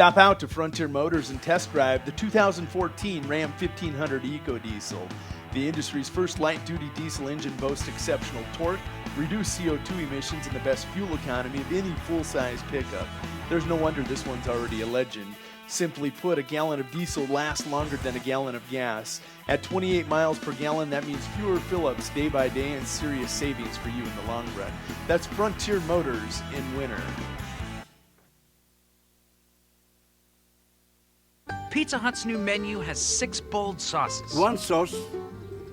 Stop out to Frontier Motors and test drive the 2014 Ram 1500 EcoDiesel. The industry's first light-duty diesel engine boasts exceptional torque, reduced CO2 emissions, and the best fuel economy of any full-size pickup. There's no wonder this one's already a legend. Simply put, a gallon of diesel lasts longer than a gallon of gas. At 28 miles per gallon, that means fewer fill-ups day by day and serious savings for you in the long run. That's Frontier Motors in winter. Pizza Hut's new menu has 6 bold sauces. One sauce,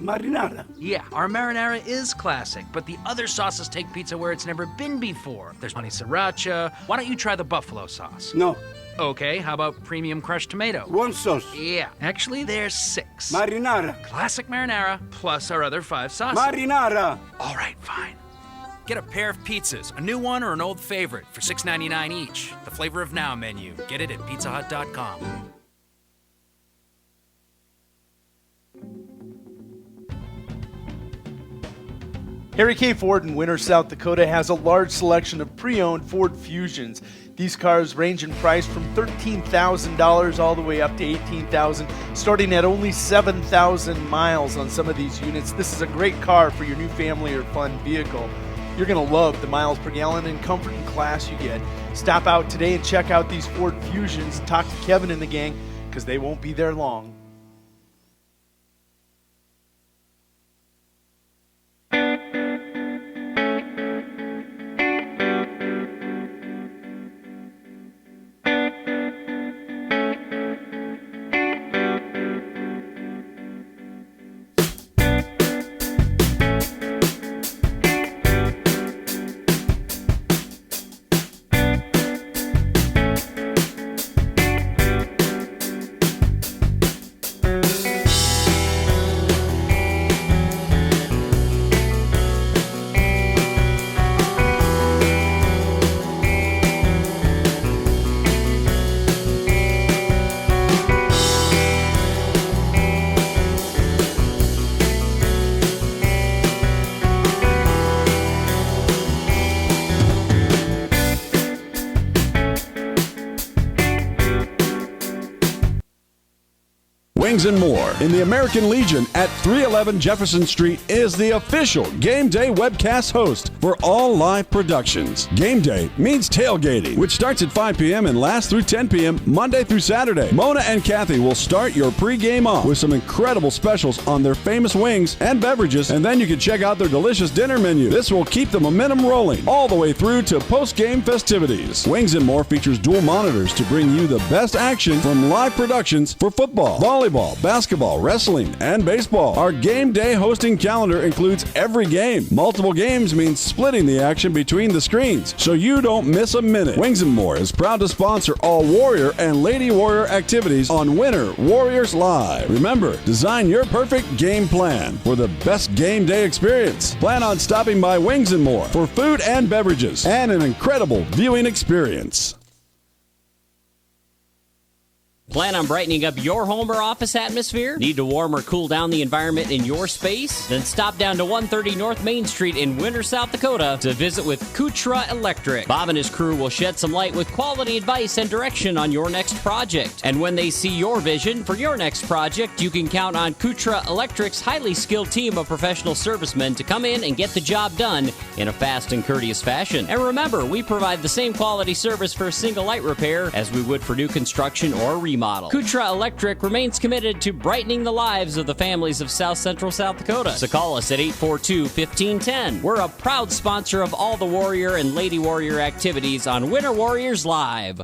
marinara. Yeah, our marinara is classic, but the other sauces take pizza where it's never been before. There's honey sriracha. Why don't you try the buffalo sauce? No. Okay, how about premium crushed tomato? One sauce. Yeah, actually there's 6. Marinara. Classic marinara, plus our other 5 sauces. Marinara. All right, fine. Get a pair of pizzas, a new one or an old favorite, for $6.99 each. The Flavor of Now menu. Get it at pizzahut.com. Harry K. Ford in Winter, South Dakota has a large selection of pre-owned Ford Fusions. These cars range in price from $13,000 all the way up to $18,000, starting at only 7,000 miles on some of these units. This is a great car for your new family or fun vehicle. You're going to love the miles per gallon and comfort and class you get. Stop out today and check out these Ford Fusions. Talk to Kevin and the gang, because they won't be there long. Wings and more in the American Legion at 311 Jefferson Street is the official Game Day webcast host for all live productions. Game Day means tailgating, which starts at 5 p.m. and lasts through 10 p.m. Monday through Saturday. Mona and Kathy will start your pregame off with some incredible specials on their famous wings and beverages, and then you can check out their delicious dinner menu. This will keep the momentum rolling all the way through to post-game festivities. Wings and More features dual monitors to bring you the best action from live productions for football, volleyball, basketball, wrestling, and baseball. Our game day hosting calendar includes every game. Multiple games means splitting the action between the screens, so you don't miss a minute. Wings and More is proud to sponsor all Warrior and Lady Warrior activities on Winter Warriors Live. Remember, design your perfect game plan for the best game day experience. Plan on stopping by Wings and More for food and beverages and an incredible viewing experience. Plan on brightening up your home or office atmosphere? Need to warm or cool down the environment in your space? Then stop down to 130 North Main Street in Winter, South Dakota to visit with Kutra Electric. Bob and his crew will shed some light with quality advice and direction on your next project. And when they see your vision for your next project, you can count on Kutra Electric's highly skilled team of professional servicemen to come in and get the job done in a fast and courteous fashion. And remember, we provide the same quality service for single light repair as we would for new construction or remodel. Kutra Electric remains committed to brightening the lives of the families of South Central South Dakota. So call us at 842-1510. We're a proud sponsor of all the Warrior and Lady Warrior activities on Winter Warriors Live.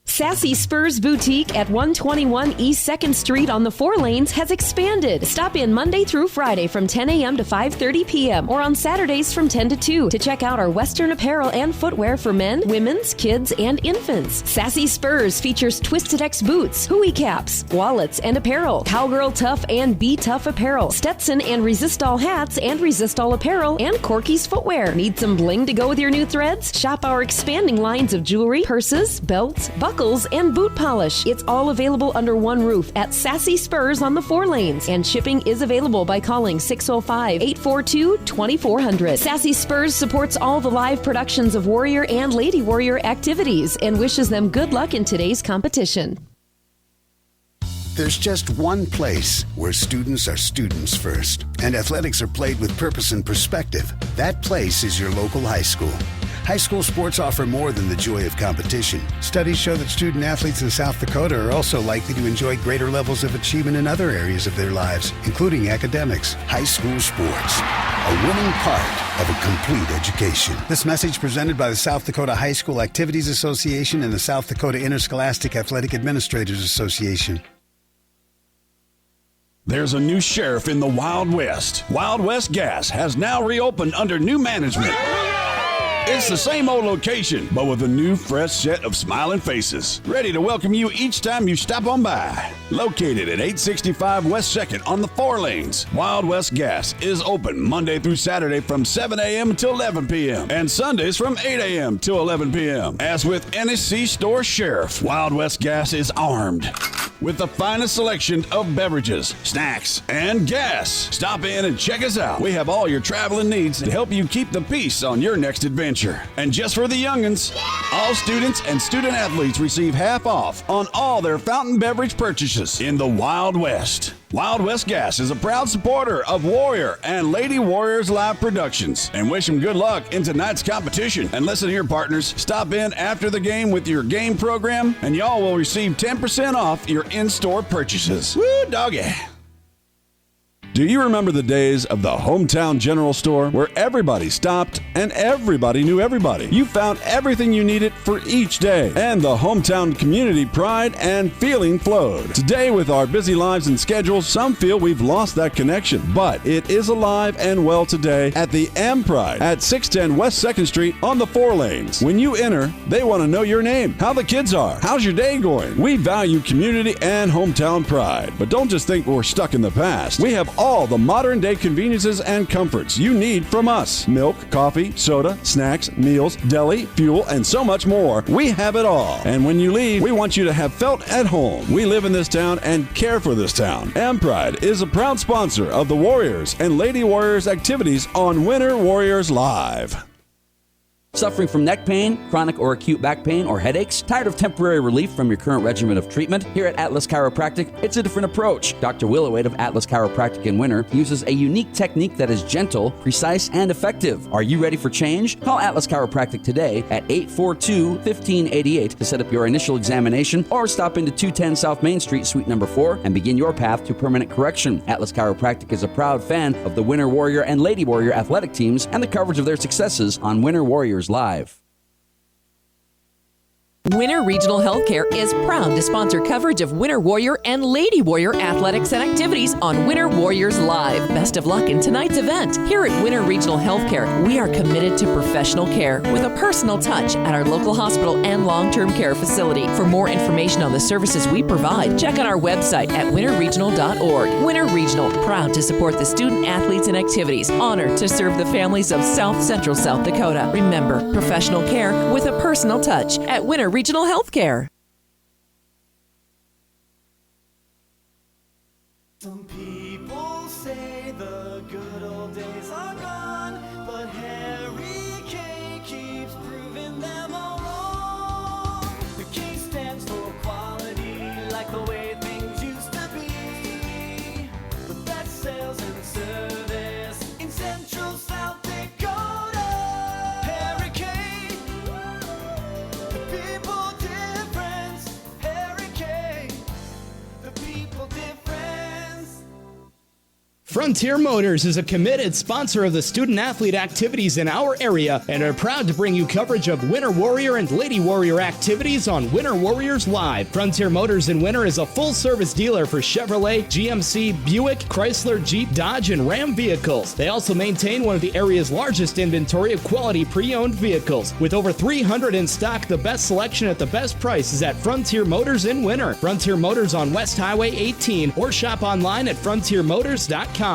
Sassy Spurs Boutique at 121 East 2nd Street on the 4 lanes has expanded. Stop in Monday through Friday from 10 a.m. to 5:30 p.m. or on Saturdays from 10 to 2 to check out our Western apparel and footwear for men, women's, kids, and infants. Sassy Spurs features Twisted X boots, hooey caps, wallets, and apparel, Cowgirl Tough and Be Tough apparel, Stetson and Resistol hats and Resistol apparel, and Corky's footwear. Need some bling to go with your new threads? Shop our expanding lines of jewelry, purses, belts, buckles, buckles, and boot polish. It's all available under one roof at Sassy Spurs on the 4 lanes, and shipping is available by calling 605-842-2400. Sassy Spurs supports all the live productions of Warrior and Lady Warrior activities and wishes them good luck in today's competition. There's just one place where students are students first, and athletics are played with purpose and perspective. That place is your local high school. High school sports offer more than the joy of competition. Studies show that student athletes in South Dakota are also likely to enjoy greater levels of achievement in other areas of their lives, including academics. High school sports, a winning part of a complete education. This message presented by the South Dakota High School Activities Association and the South Dakota Interscholastic Athletic Administrators Association. There's a new sheriff in the Wild West. Wild West Gas has now reopened under new management. It's the same old location, but with a new, fresh set of smiling faces, ready to welcome you each time you stop on by. Located at 865 West 2nd on the 4 lanes, Wild West Gas is open Monday through Saturday from 7 a.m. till 11 p.m. and Sundays from 8 a.m. till 11 p.m. As with any C-store sheriff, Wild West Gas is armed with the finest selection of beverages, snacks, and gas. Stop in and check us out. We have all your traveling needs to help you keep the peace on your next adventure. And just for the youngins, all students and student athletes receive half off on all their fountain beverage purchases in the Wild West. Wild West Gas is a proud supporter of Warrior and Lady Warriors Live Productions and wish them good luck in tonight's competition. And listen here, partners, stop in after the game with your game program and y'all will receive 10% off your in-store purchases. Woo, doggy. Do you remember the days of the hometown general store where everybody stopped and everybody knew everybody? You found everything you needed for each day, and the hometown community pride and feeling flowed. Today, with our busy lives and schedules, some feel we've lost that connection, but it is alive and well today at the M Pride at 610 West 2nd Street on the 4 lanes. When you enter, they want to know your name, how the kids are, how's your day going. We value community and hometown pride, but don't just think we're stuck in the past. We have all the modern day conveniences and comforts you need from us. Milk, coffee, soda, snacks, meals, deli, fuel, and so much more. We have it all. And when you leave, we want you to have felt at home. We live in this town and care for this town. M-Pride is a proud sponsor of the Warriors and Lady Warriors activities on Winter Warriors Live. Suffering from neck pain, chronic or acute back pain, or headaches? Tired of temporary relief from your current regimen of treatment? Here at Atlas Chiropractic, it's a different approach. Dr. Willowade of Atlas Chiropractic in Winter uses a unique technique that is gentle, precise, and effective. Are you ready for change? Call Atlas Chiropractic today at 842-1588 to set up your initial examination, or stop into 210 South Main Street, Suite number 4, and begin your path to permanent correction. Atlas Chiropractic is a proud fan of the Winter Warrior and Lady Warrior athletic teams and the coverage of their successes on Winter Warriors Live. Winter Regional Healthcare is proud to sponsor coverage of Winter Warrior and Lady Warrior athletics and activities on Winter Warriors Live. Best of luck in tonight's event. Here at Winter Regional Healthcare, we are committed to professional care with a personal touch at our local hospital and long-term care facility. For more information on the services we provide, check out our website at winterregional.org. Winter Regional, proud to support the student athletes and activities. Honored to serve the families of South Central South Dakota. Remember, professional care with a personal touch at Winter Regional Healthcare. Some people say the good old days are gone, but Harry K keeps proving them all wrong. The K stands for quality, like the way things used to be. The best sales and service in Central South Dakota. Harry K, the people difference. Harry K, the people difference. Frontier Motors is a committed sponsor of the student-athlete activities in our area and are proud to bring you coverage of Winter Warrior and Lady Warrior activities on Winter Warriors Live. Frontier Motors in Winter is a full-service dealer for Chevrolet, GMC, Buick, Chrysler, Jeep, Dodge, and Ram vehicles. They also maintain one of the area's largest inventory of quality pre-owned vehicles. With over 300 in stock, the best selection at the best price is at Frontier Motors in Winter. Frontier Motors on West Highway 18, or shop online at frontiermotors.com.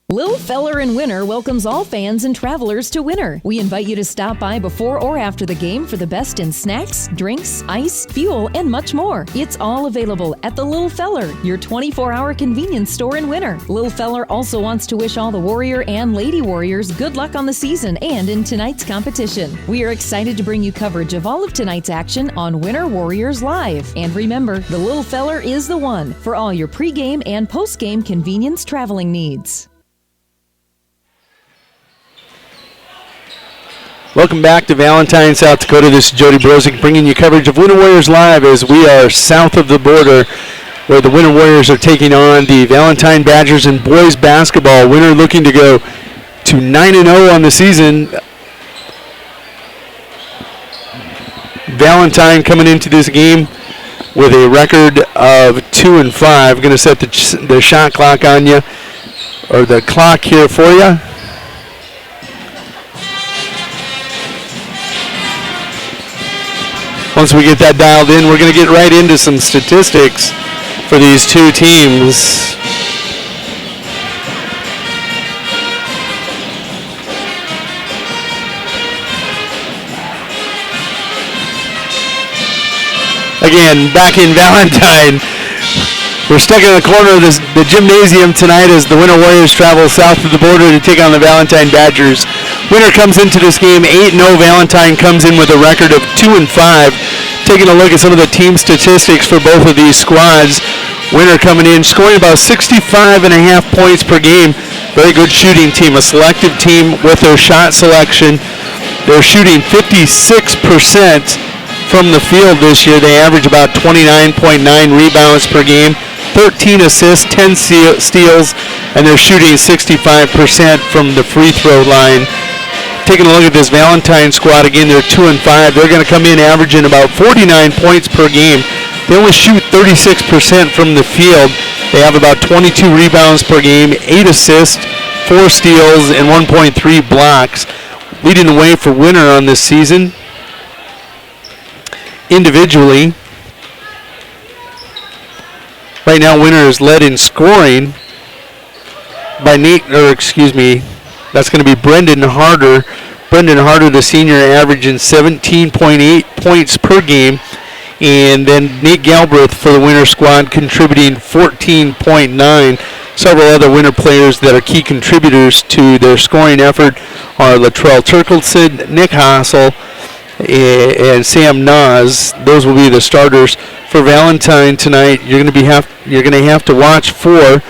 Lil Feller in Winter welcomes all fans and travelers to Winter. We invite you to stop by before or after the game for the best in snacks, drinks, ice, fuel, and much more. It's all available at the Lil Feller, your 24-hour convenience store in Winter. Lil Feller also wants to wish all the Warrior and Lady Warriors good luck on the season and in tonight's competition. We are excited to bring you coverage of all of tonight's action on Winter Warriors Live. And remember, the Lil Feller is the one for all your pregame and postgame convenience traveling needs. Welcome back to Valentine, South Dakota. This is Jody Brozick bringing you coverage of Winter Warriors Live as we are south of the border where the Winter Warriors are taking on the Valentine Badgers in boys basketball. Winter looking to go to 9-0 on the season. Valentine coming into this game with a record of 2-5. Going to set the shot clock on you, or the clock here for you. Once we get that dialed in, we're going to get right into some statistics for these two teams. Again, back in Valentine, we're stuck in the corner of the gymnasium tonight as the Winter Warriors travel south of the border to take on the Valentine Badgers. Winter comes into this game 8-0. Valentine comes in with a record of 2-5. Taking a look at some of the team statistics for both of these squads. Winter coming in, scoring about 65.5 points per game. Very good shooting team, a selective team with their shot selection. They're shooting 56% from the field this year. They average about 29.9 rebounds per game, 13 assists, 10 steals, and they're shooting 65% from the free throw line. Taking a look at this Valentine squad, again, they're 2-5. They're going to come in averaging about 49 points per game. They only shoot 36% from the field. They have about 22 rebounds per game, 8 assists, 4 steals, and 1.3 blocks. Leading the way for Winter on this season. Individually, right now Winter is led in scoring by that's going to be Brendan Harder. Brendan Harder, the senior, averaging 17.8 points per game. And then Nate Galbraith for the Winter squad contributing 14.9. Several other Winter players that are key contributors to their scoring effort are Latrell Turkleson, Nick Hassel, and Sam Nas. Those will be the starters for Valentine tonight. You're going to have to watch for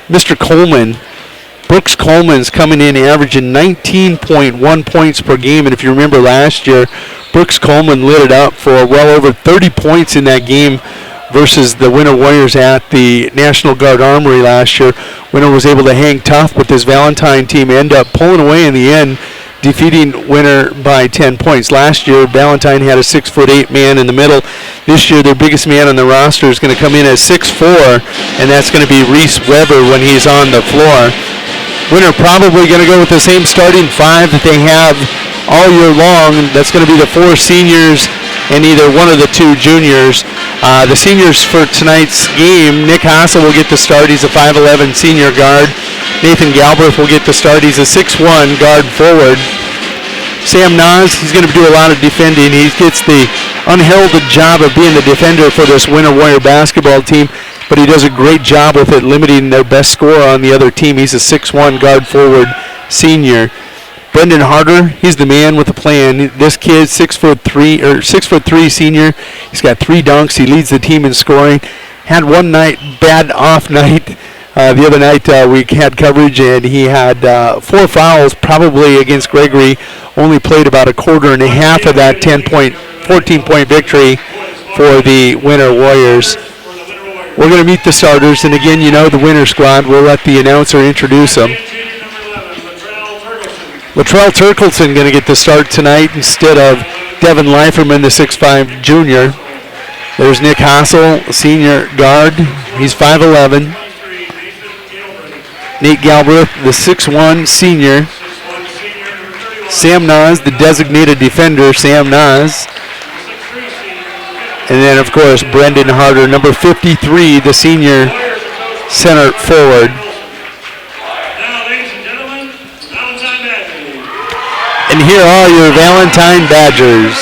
Mr. Coleman. Brooks Coleman's coming in averaging 19.1 points per game, and if you remember last year, Brooks Coleman lit it up for well over 30 points in that game versus the Winter Warriors at the National Guard Armory last year. Winter was able to hang tough, but this Valentine team ended up pulling away in the end, defeating Winter by 10 points. Last year, Valentine had a 6'8" man in the middle. This year, their biggest man on the roster is going to come in at 6'4", and that's going to be Reese Weber when he's on the floor. Winter probably going to go with the same starting five that they have all year long. That's going to be the 4 seniors and either one of the 2 juniors. The seniors for tonight's game, Nick Hassel will get the start. He's a 5'11" senior guard. Nathan Galbraith will get the start. He's a 6'1" guard forward. Sam Nas, he's going to do a lot of defending. He gets the unheralded job of being the defender for this Winter Warrior basketball team, but he does a great job with it, limiting their best scorer on the other team. He's a 6'1" guard forward senior. Brendan Harder, he's the man with the plan. This kid, 6'3" senior. He's got 3 dunks. He leads the team in scoring. Had one bad off night. The other night we had coverage, and he had 4 fouls, probably against Gregory. Only played about a quarter and a half of that 14-point victory for the Winter Warriors. We're going to meet the starters, and again, you know the Winter squad. We'll let the announcer introduce them. Latrell Turkleson going to get the start tonight instead of Devin Leiferman, the 6'5" junior. There's Nick Hassel, senior guard. He's 5'11". Nate Galbraith, the 6'1" senior. Sam Nas, the designated defender, Sam Nas. And then, of course, Brendan Harder, number 53, the senior center forward. And here are your Valentine Badgers.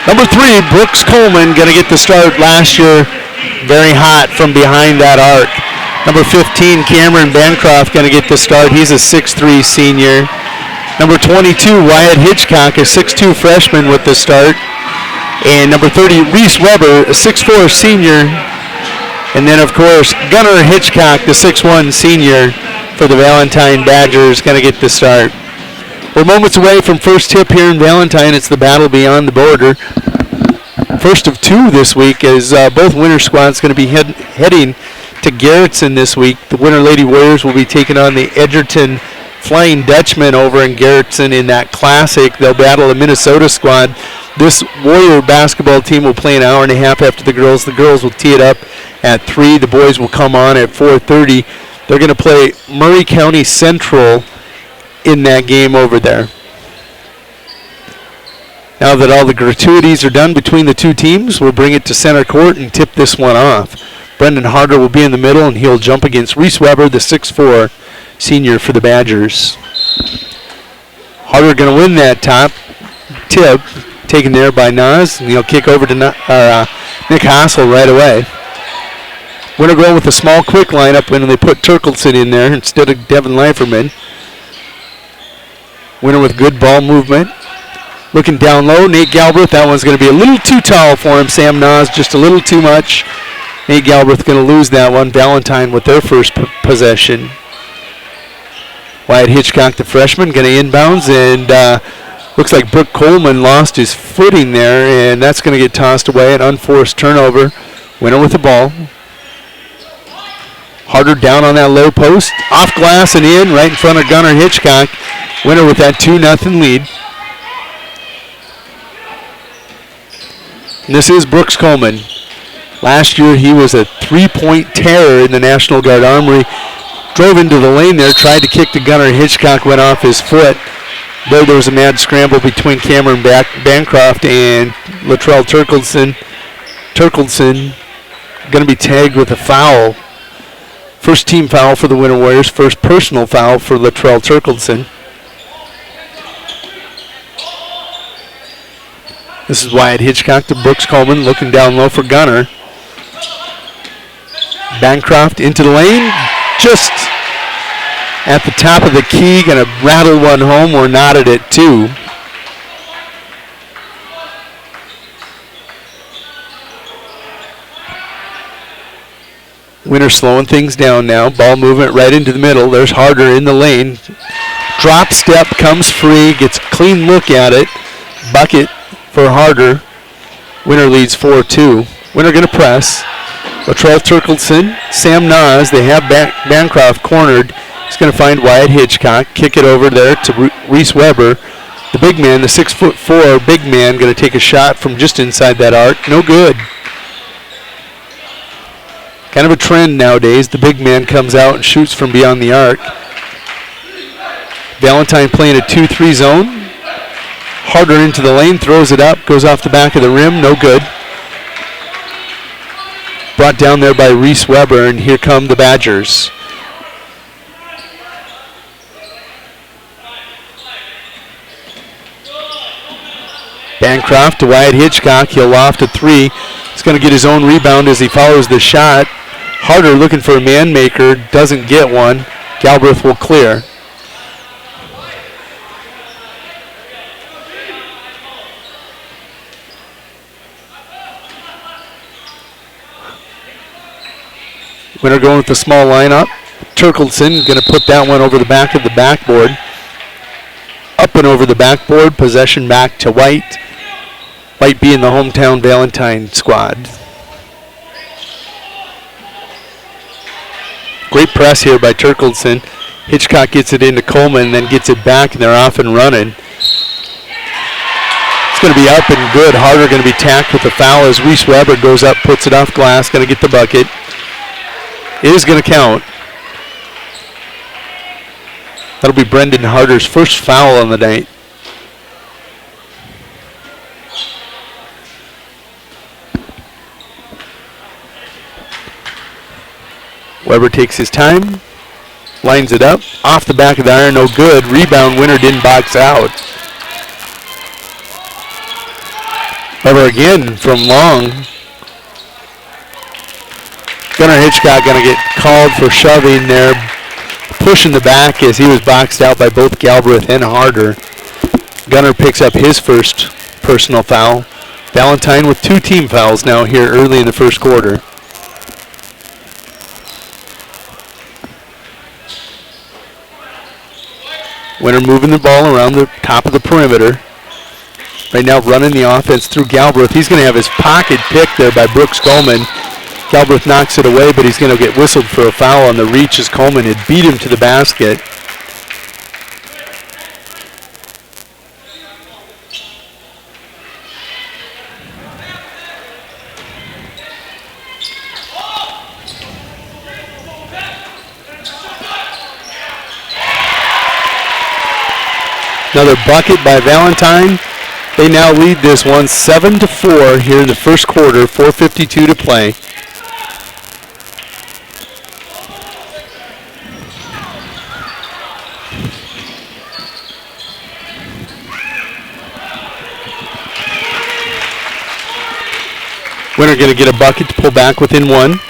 Number 3, Brooks Coleman, going to get the start last year. Very hot from behind that arc. Number 15, Cameron Bancroft, going to get the start. He's a 6'3 senior. Number 22, Wyatt Hitchcock, a 6'2 freshman with the start. And number 30, Reese Weber, a 6'4 senior. And then, of course, Gunnar Hitchcock, the 6'1 senior for the Valentine Badgers, going to get the start. We're moments away from first tip here in Valentine. It's the battle beyond the border. First of 2 this week, as both winter squads going to be heading to Garrettson this week. The Winter Lady Warriors will be taking on the Edgerton Flying Dutchmen over in Garrettson in that classic. They'll battle the Minnesota squad. This Warrior basketball team will play an hour and a half after the girls. The girls will tee it up at 3. The boys will come on at 4:30. They're going to play Murray County Central in that game over there. Now that all the gratuities are done between the two teams, we'll bring it to center court and tip this one off. Brendan Harder will be in the middle, and he'll jump against Reese Weber, the 6'4 senior for the Badgers. Harder going to win that top tip, taken there by Nas, and he'll kick over to Nick Hassel right away. Winter going with a small quick lineup when they put Turkleson in there instead of Devin Leiferman. Winter with good ball movement. Looking down low, Nate Galbraith. That one's going to be a little too tall for him. Sam Nas just a little too much. Nate Galbraith going to lose that one. Valentine with their first possession. Wyatt Hitchcock, the freshman, going to inbounds, and looks like Brooke Coleman lost his footing there, and that's going to get tossed away. An unforced turnover. Winner with the ball. Harder down on that low post. Off glass and in, right in front of Gunnar Hitchcock. Winner with that 2-0 lead. And this is Brooks Coleman. Last year he was a 3-point terror in the National Guard Armory. Drove into the lane there, tried to kick to Gunnar Hitchcock, went off his foot. There was a mad scramble between Cameron Bancroft and Latrell Turkleson. Turkleson going to be tagged with a foul. First team foul for the Winter Warriors, first personal foul for Latrell Turkleson. This is Wyatt Hitchcock to Brooks Coleman, looking down low for Gunnar. Bancroft into the lane, just at the top of the key, going to rattle one home. We're knotted at 2. Winter slowing things down now. Ball movement right into the middle. There's Harder in the lane. Drop step, comes free, gets clean look at it. Bucket for Harder. Winter leads 4-2. Winter going to press. Latrell Turkleson, Sam Nas, they have Bancroft cornered. He's going to find Wyatt Hitchcock. Kick it over there to Reese Weber. The big man, the 6'4" big man, going to take a shot from just inside that arc. No good. Kind of a trend nowadays. The big man comes out and shoots from beyond the arc. Valentine playing a 2-3 zone. Harder into the lane, throws it up, goes off the back of the rim, no good. Brought down there by Reese Weber, and here come the Badgers. Bancroft to Wyatt Hitchcock. He'll loft a 3. He's going to get his own rebound as he follows the shot. Harder looking for a man maker, doesn't get one. Galbraith will clear. Winter going with the small lineup. Turkleson going to put that one over the back of the backboard. Up and over the backboard. Possession back to White. White being the hometown Valentine squad. Great press here by Turkleson. Hitchcock gets it into Coleman, then gets it back, and they're off and running. It's going to be up and good. Harder going to be tacked with the foul as Reese Weber goes up, puts it off glass, going to get the bucket. It is going to count. That'll be Brendan Harder's first foul on the night. Weber takes his time. Lines it up. Off the back of the iron, no good. Rebound, Winner didn't box out. However, again, from long. Gunnar Hitchcock going to get called for shoving there. Pushing the back as he was boxed out by both Galbraith and Harder. Gunnar picks up his first personal foul. Valentine with 2 team fouls now here early in the first quarter. Winner moving the ball around the top of the perimeter. Right now running the offense through Galbraith. He's going to have his pocket picked there by Brooks Coleman. Galbraith knocks it away, but he's going to get whistled for a foul on the reach as Coleman had beat him to the basket. Another bucket by Valentine. They now lead this one 7-4 here in the first quarter, 4:52 to play. Winner going to get a bucket to pull back within 1.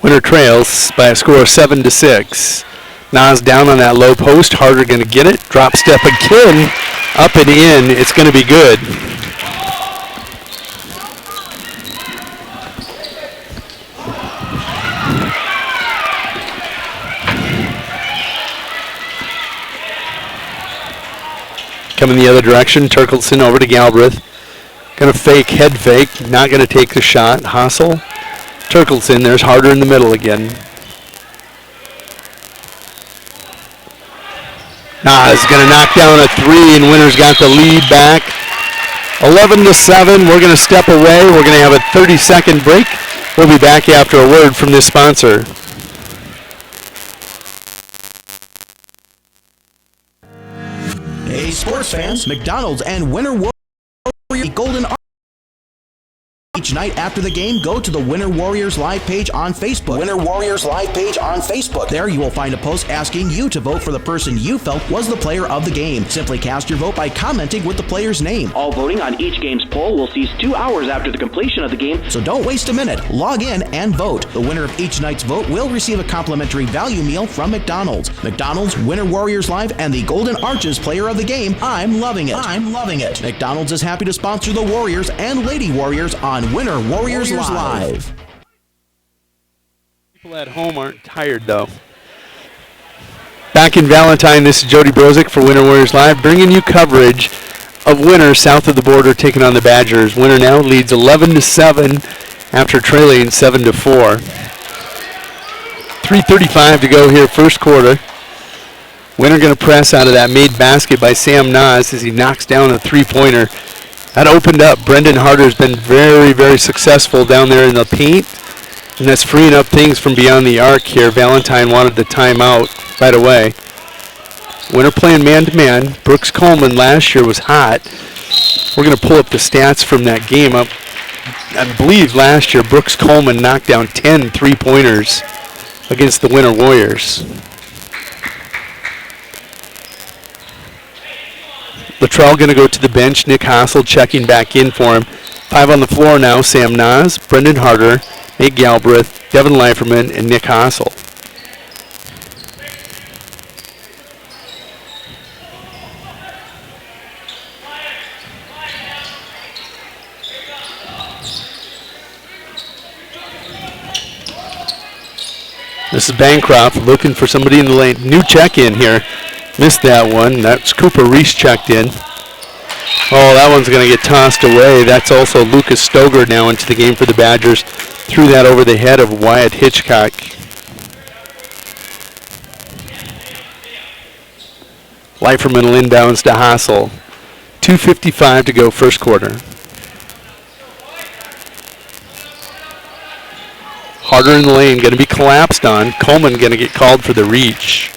Winner trails by a score of 7-6. Nas down on that low post. Harder going to get it. Drop step again. Up and in. It's going to be good. Coming the other direction. Turkelson over to Galbraith. Going to fake, head fake. Not going to take the shot. Hassel. Turkelson, there's Harder in the middle again. Nas going to knock down a 3, and Winner's got the lead back. 11-7, we're going to step away. We're going to have a 30-second break. We'll be back after a word from this sponsor. Hey, sports fans, McDonald's and Winter Warrior Golden each night after the game, go to the Winter Warriors Live page on Facebook. Winter Warriors Live page on Facebook. There you will find a post asking you to vote for the person you felt was the player of the game. Simply cast your vote by commenting with the player's name. All voting on each game's poll will cease 2 hours after the completion of the game, so don't waste a minute. Log in and vote. The winner of each night's vote will receive a complimentary value meal from McDonald's. McDonald's, Winter Warriors Live, and the Golden Arches player of the game. I'm loving it. I'm loving it. McDonald's is happy to sponsor the Warriors and Lady Warriors on Winter Warriors Live. People at home aren't tired, though. Back in Valentine, this is Jody Brozick for Winter Warriors Live, bringing you coverage of Winter south of the border taking on the Badgers. Winter now leads 11-7 after trailing 7-4. 3:35 to go here, first quarter. Winter going to press out of that made basket by Sam Nas as he knocks down a three-pointer. That opened up. Brendan Harder's been very, very successful down there in the paint, and that's freeing up things from beyond the arc here. Valentine wanted the timeout right away. Winter playing man-to-man. Brooks Coleman last year was hot. We're going to pull up the stats from that game. I believe last year Brooks Coleman knocked down 10 three-pointers against the Winter Warriors. Luttrell going to go to the bench. Nick Hassel checking back in for him. 5 on the floor now. Sam Nas, Brendan Harder, Nate Galbraith, Devin Leiferman, and Nick Hassel. This is Bancroft looking for somebody in the lane. New check-in here. Missed that one. That's Cooper Reese checked in. Oh, that one's going to get tossed away. That's also Lucas Stoger now into the game for the Badgers. Threw that over the head of Wyatt Hitchcock. Leiferman will inbounds to Hassel. 2:55 to go, first quarter. Harder in the lane, going to be collapsed on. Coleman going to get called for the reach.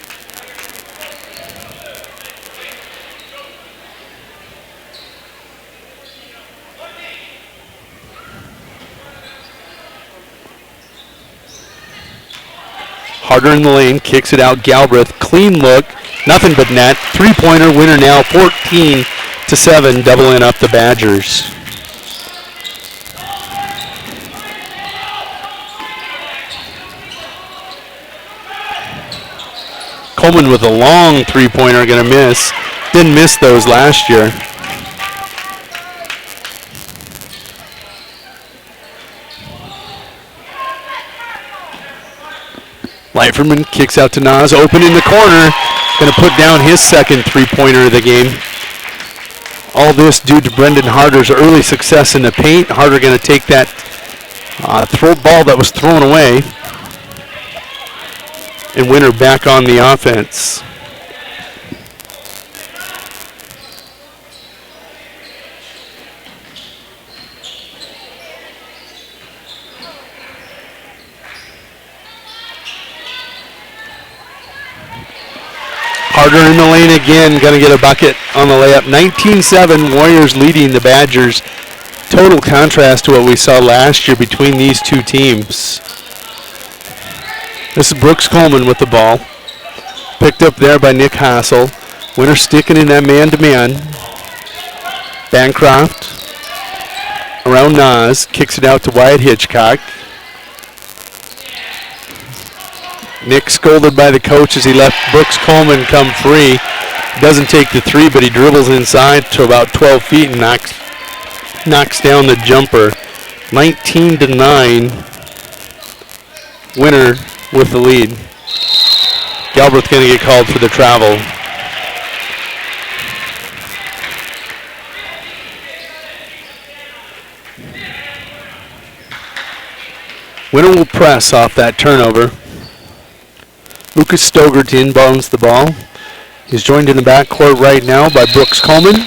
Harder in the lane, kicks it out. Galbraith, clean look, nothing but net. Three-pointer winner now, 14-7, doubling up the Badgers. Coleman with a long three-pointer, going to miss. Didn't miss those last year. Leiferman kicks out to Nas, open in the corner. Going to put down his second three-pointer of the game. All this due to Brendan Harder's early success in the paint. Harder going to take that throw ball that was thrown away. And Winter back on the offense. Harder in the lane again, going to get a bucket on the layup. 19-7, Warriors leading the Badgers. Total contrast to what we saw last year between these two teams. This is Brooks Coleman with the ball. Picked up there by Nick Hassel. Winter sticking in that man-to-man. Bancroft around Nas. Kicks it out to Wyatt Hitchcock. Nick scolded by the coach as he let Brooks Coleman come free. Doesn't take the three, but he dribbles inside to about 12 feet and knocks down the jumper. 19-9. Winter with the lead. Galbraith going to get called for the travel. Winter will press off that turnover. Lucas Stogert inbounds the ball. He's joined in the backcourt right now by Brooks Coleman.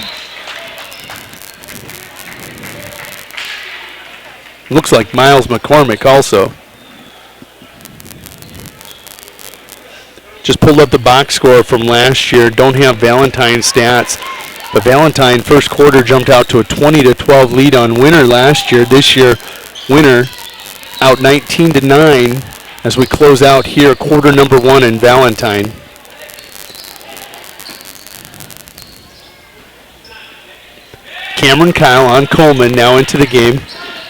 Looks like Miles McCormick also. Just pulled up the box score from last year. Don't have Valentine stats. But Valentine first quarter jumped out to a 20-12 lead on Winter last year. This year, Winter out 19-9. As we close out here, quarter number one in Valentine. Cameron Kyle on Coleman now into the game.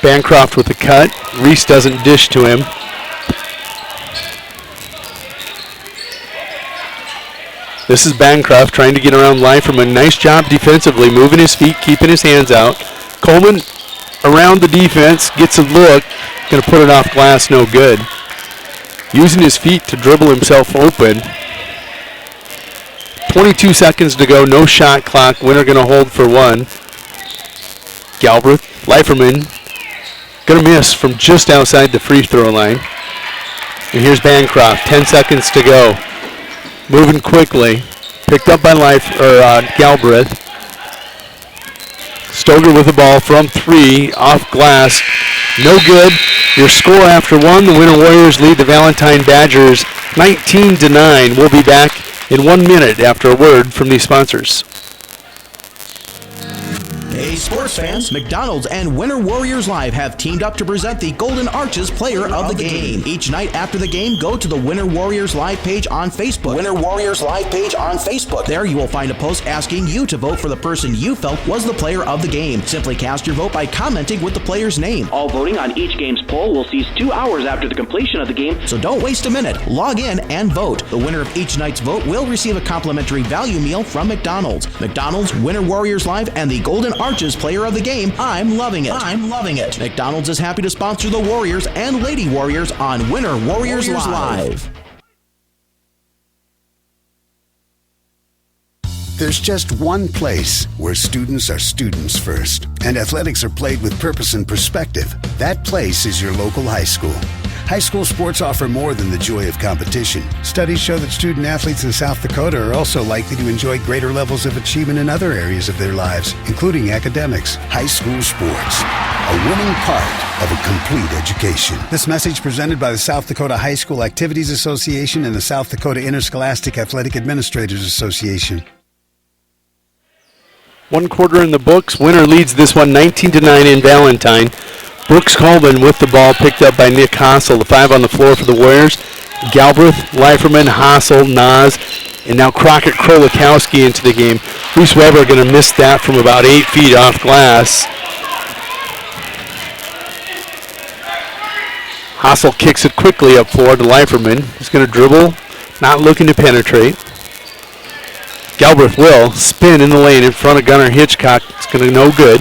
Bancroft with the cut. Reese doesn't dish to him. This is Bancroft trying to get around Leiferman. Nice job defensively, moving his feet, keeping his hands out. Coleman around the defense, gets a look. Going to put it off glass, no good. Using his feet to dribble himself open. 22 seconds to go, no shot clock. Winter going to hold for one. Galbraith, Leiferman, going to miss from just outside the free throw line. And here's Bancroft, 10 seconds to go. Moving quickly, picked up by Galbraith. Stoger with the ball from three, off glass, no good. Your score after one, the Winter Warriors lead the Valentine Badgers 19-9. We'll be back in 1 minute after a word from these sponsors. Hey sports fans, McDonald's and Winter Warriors Live have teamed up to present the Golden Arches Player of the Game. Each night after the game, go to the Winter Warriors Live page on Facebook. Winter Warriors Live page on Facebook. There you will find a post asking you to vote for the person you felt was the player of the game. Simply cast your vote by commenting with the player's name. All voting on each game's poll will cease 2 hours after the completion of the game, so don't waste a minute. Log in and vote. The winner of each night's vote will receive a complimentary value meal from McDonald's. McDonald's, Winter Warriors Live, and the Golden Arches Player of the Game. I'm loving it. I'm loving it. McDonald's is happy to sponsor the Warriors and Lady Warriors on Winter Warriors Live. There's just one place where students are students first, and athletics are played with purpose and perspective. That place is your local high school. High school sports offer more than the joy of competition. Studies show that student athletes in South Dakota are also likely to enjoy greater levels of achievement in other areas of their lives, including academics. High school sports, a winning part of a complete education. This message presented by the South Dakota High School Activities Association and the South Dakota Interscholastic Athletic Administrators Association. 1 quarter in the books. Winner leads this one 19-9 in Valentine. Brooks Coleman with the ball, picked up by Nick Hassel. The 5 on the floor for the Warriors. Galbraith, Leiferman, Hassel, Nas, and now Crockett Krolikowski into the game. Reese Weber going to miss that from about 8 feet off glass. Hassel kicks it quickly up floor to Leiferman. He's going to dribble, not looking to penetrate. Galbraith will spin in the lane in front of Gunnar Hitchcock. It's going to no good.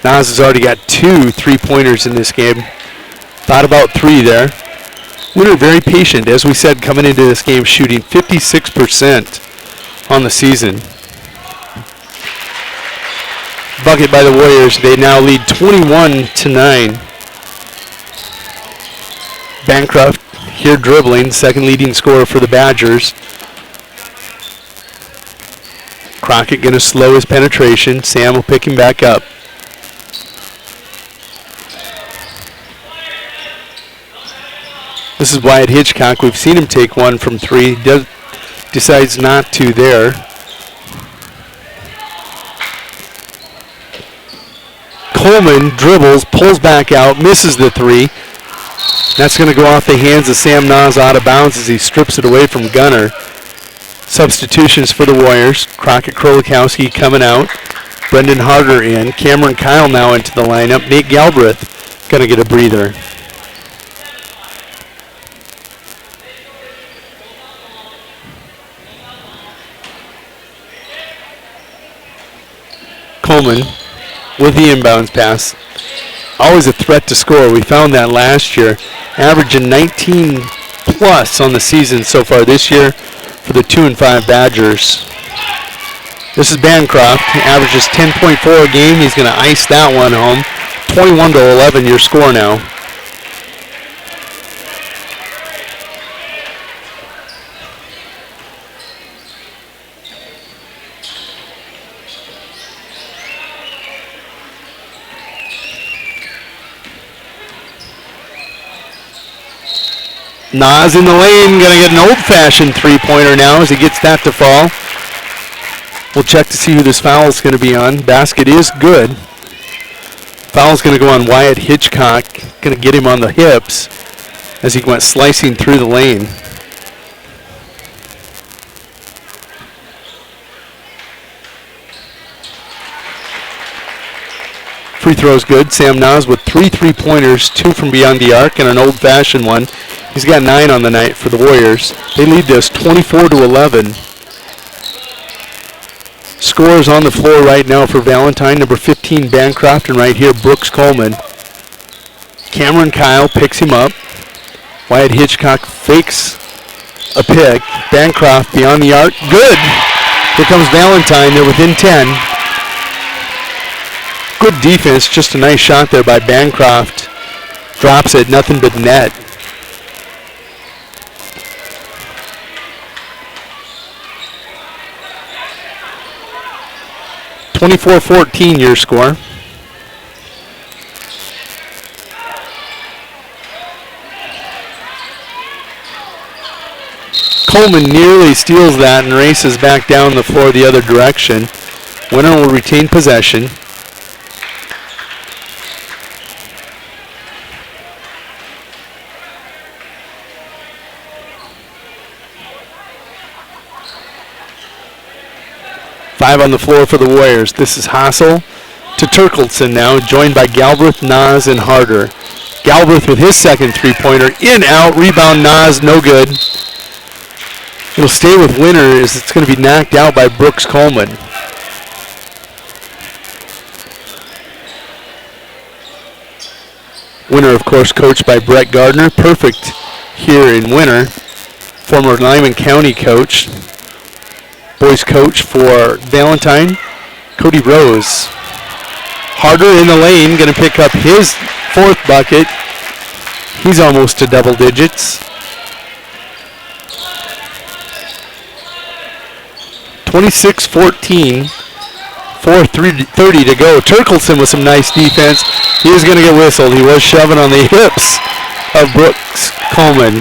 Nas has already got 2 3-pointers in this game. Thought about 3 there. Winner very patient, as we said, coming into this game, shooting 56% on the season. Bucket by the Warriors. They now lead 21-9. Bancroft here dribbling, second leading scorer for the Badgers. Crockett going to slow his penetration. Sam will pick him back up. This is Wyatt Hitchcock. We've seen him take one from 3. Decides not to there. Coleman dribbles, pulls back out, misses the 3. That's going to go off the hands of Sam Nas out of bounds as he strips it away from Gunnar. Substitutions for the Warriors. Crockett Krolikowski coming out. Brendan Harder in. Cameron Kyle now into the lineup. Nate Galbraith going to get a breather. Coleman with the inbounds pass. Always a threat to score. We found that last year. Averaging 19 plus on the season so far this year for the 2-5 Badgers. This is Bancroft. He averages 10.4 a game. He's going to ice that one home. 21-11 your score now. Nas in the lane, going to get an old-fashioned 3-pointer now as he gets that to fall. We'll check to see who this foul is going to be on. Basket is good. Foul's going to go on Wyatt Hitchcock. Going to get him on the hips as he went slicing through the lane. Free throw's good. Sam Nas with 3 3-pointers, 2 from beyond the arc, and an old-fashioned one. He's got 9 on the night for the Warriors. They lead this 24-11. Scores on the floor right now for Valentine. Number 15, Bancroft, and right here, Brooks Coleman. Cameron Kyle picks him up. Wyatt Hitchcock fakes a pick. Bancroft beyond the arc. Good! Here comes Valentine. They're within 10. Good defense. Just a nice shot there by Bancroft. Drops it. Nothing but net. (24-14) your score. Coleman nearly steals that and races back down the floor the other direction. Winner will retain possession. Five on the floor for the Warriors. This is Hassel to Turkleson now, joined by Galbraith, Nas, and Harder. Galbraith with his second 3-pointer. In, out, rebound, Nas, no good. It'll stay with Winner as it's going to be knocked out by Brooks Coleman. Winner, of course, coached by Brett Gardner. Perfect here in Winner. Former Lyman County coach. Boys coach for Valentine, Cody Rose. Harder in the lane, going to pick up his 4th bucket. He's almost to double digits. 26-14, 4:30 to go. Turkleson with some nice defense. He is going to get whistled. He was shoving on the hips of Brooks Coleman.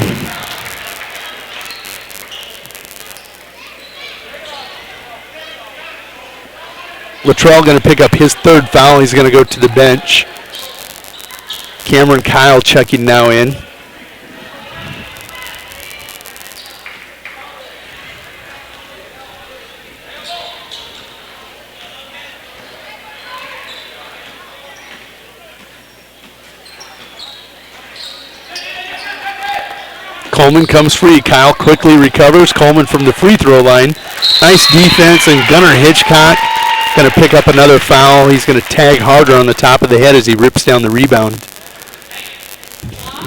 Luttrell going to pick up his third foul. He's going to go to the bench. Cameron Kyle checking now in. Coleman comes free. Kyle quickly recovers. Coleman from the free throw line. Nice defense, and Gunnar Hitchcock going to pick up another foul. He's going to tag harder on the top of the head as he rips down the rebound.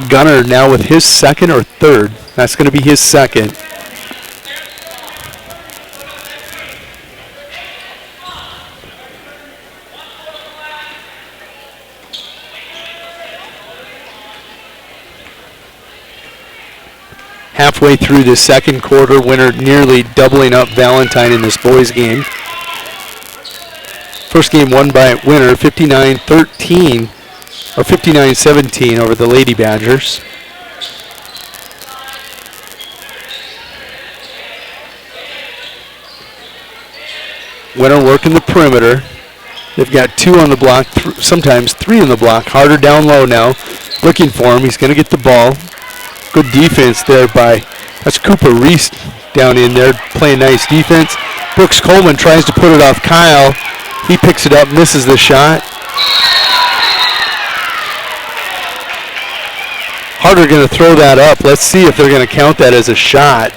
Gunnar now with his second or third. That's going to be his second. Halfway through the second quarter, Winter nearly doubling up Valentine in this boys game. First game won by Winter, 59-13, or 59-17 over the Lady Badgers. Winter working the perimeter. They've got two on the block, sometimes three on the block. Harder down low now, looking for him. He's going to get the ball. Good defense there that's Cooper Reese down in there playing nice defense. Brooks Coleman tries to put it off Kyle. He picks it up, misses the shot. Harder going to throw that up. Let's see if they're going to count that as a shot.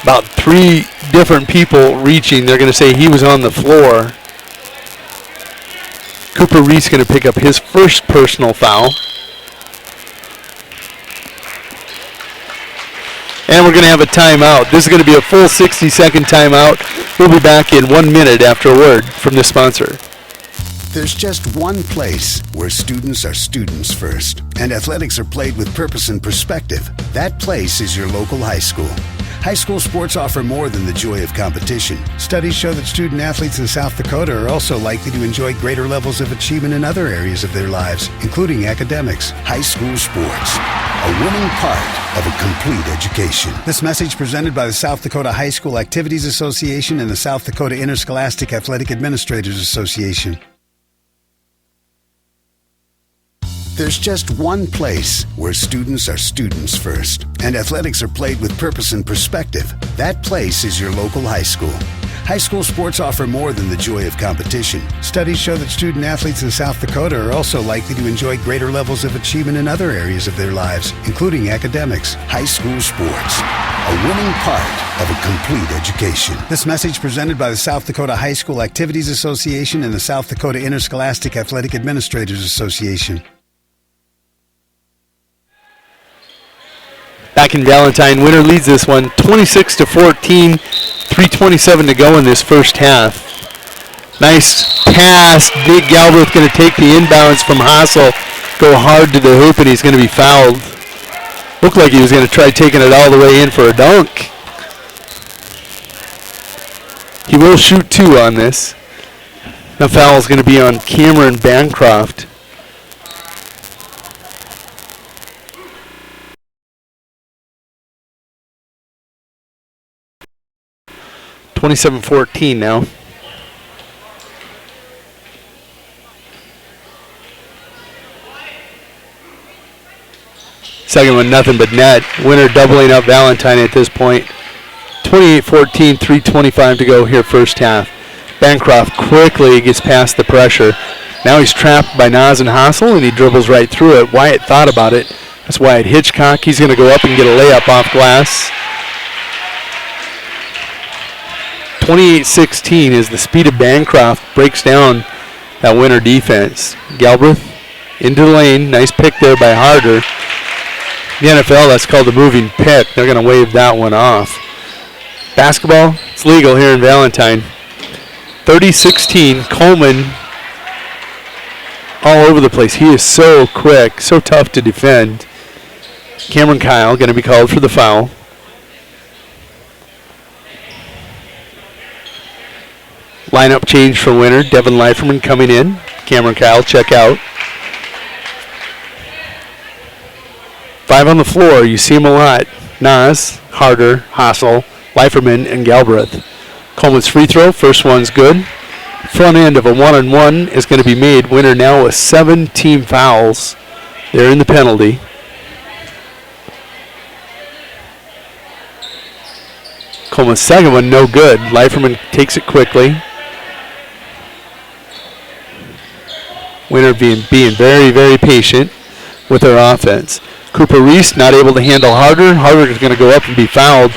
About three different people reaching. They're going to say he was on the floor. Cooper Reese going to pick up his first personal foul. And we're going to have a timeout. This is going to be a full 60-second timeout. We'll be back in 1 minute after a word from the sponsor. There's just one place where students are students first, and athletics are played with purpose and perspective. That place is your local high school. High school sports offer more than the joy of competition. Studies show that student athletes in South Dakota are also likely to enjoy greater levels of achievement in other areas of their lives, including academics. High school sports, a winning part of a complete education. This message presented by the South Dakota High School Activities Association and the South Dakota Interscholastic Athletic Administrators Association. There's just one place where students are students first, and athletics are played with purpose and perspective. That place is your local high school. High school sports offer more than the joy of competition. Studies show that student athletes in South Dakota are also likely to enjoy greater levels of achievement in other areas of their lives, including academics. High school sports, a winning part of a complete education. This message presented by the South Dakota High School Activities Association and the South Dakota Interscholastic Athletic Administrators Association. Back in Valentine, Winter leads this one 26-14, 3:27 to go in this first half. Nice pass. Big Galbraith going to take the inbounds from Hassel, go hard to the hoop, and he's going to be fouled. Looked like he was going to try taking it all the way in for a dunk. He will shoot two on this. The foul is going to be on Cameron Bancroft. (27-14) now. Second one, nothing but net. Winter doubling up Valentine at this point. 28-14, 3:25 to go here first half. Bancroft quickly gets past the pressure. Now he's trapped by Nas and Hassel, and he dribbles right through it. Wyatt thought about it. That's Wyatt Hitchcock. He's going to go up and get a layup off glass. 28-16 as the speed of Bancroft breaks down that Winter defense. Galbraith into the lane. Nice pick there by Harder. The NFL, that's called a moving pick. They're going to wave that one off. Basketball, it's legal here in Valentine. 30-16, Coleman all over the place. He is so quick, so tough to defend. Cameron Kyle going to be called for the foul. Lineup change for Winter. Devin Leiferman coming in. Cameron Kyle, check out. 5 on the floor. You see them a lot. Nas, Harder, Hassel, Leiferman, and Galbraith. Coleman's free throw. First one's good. Front end of a one-on-one is going to be made. Winner now with 7 team fouls. They're in the penalty. Coleman's second one, no good. Leiferman takes it quickly. Winner being very, very patient with their offense. Cooper Reese not able to handle Harder. Harder is going to go up and be fouled.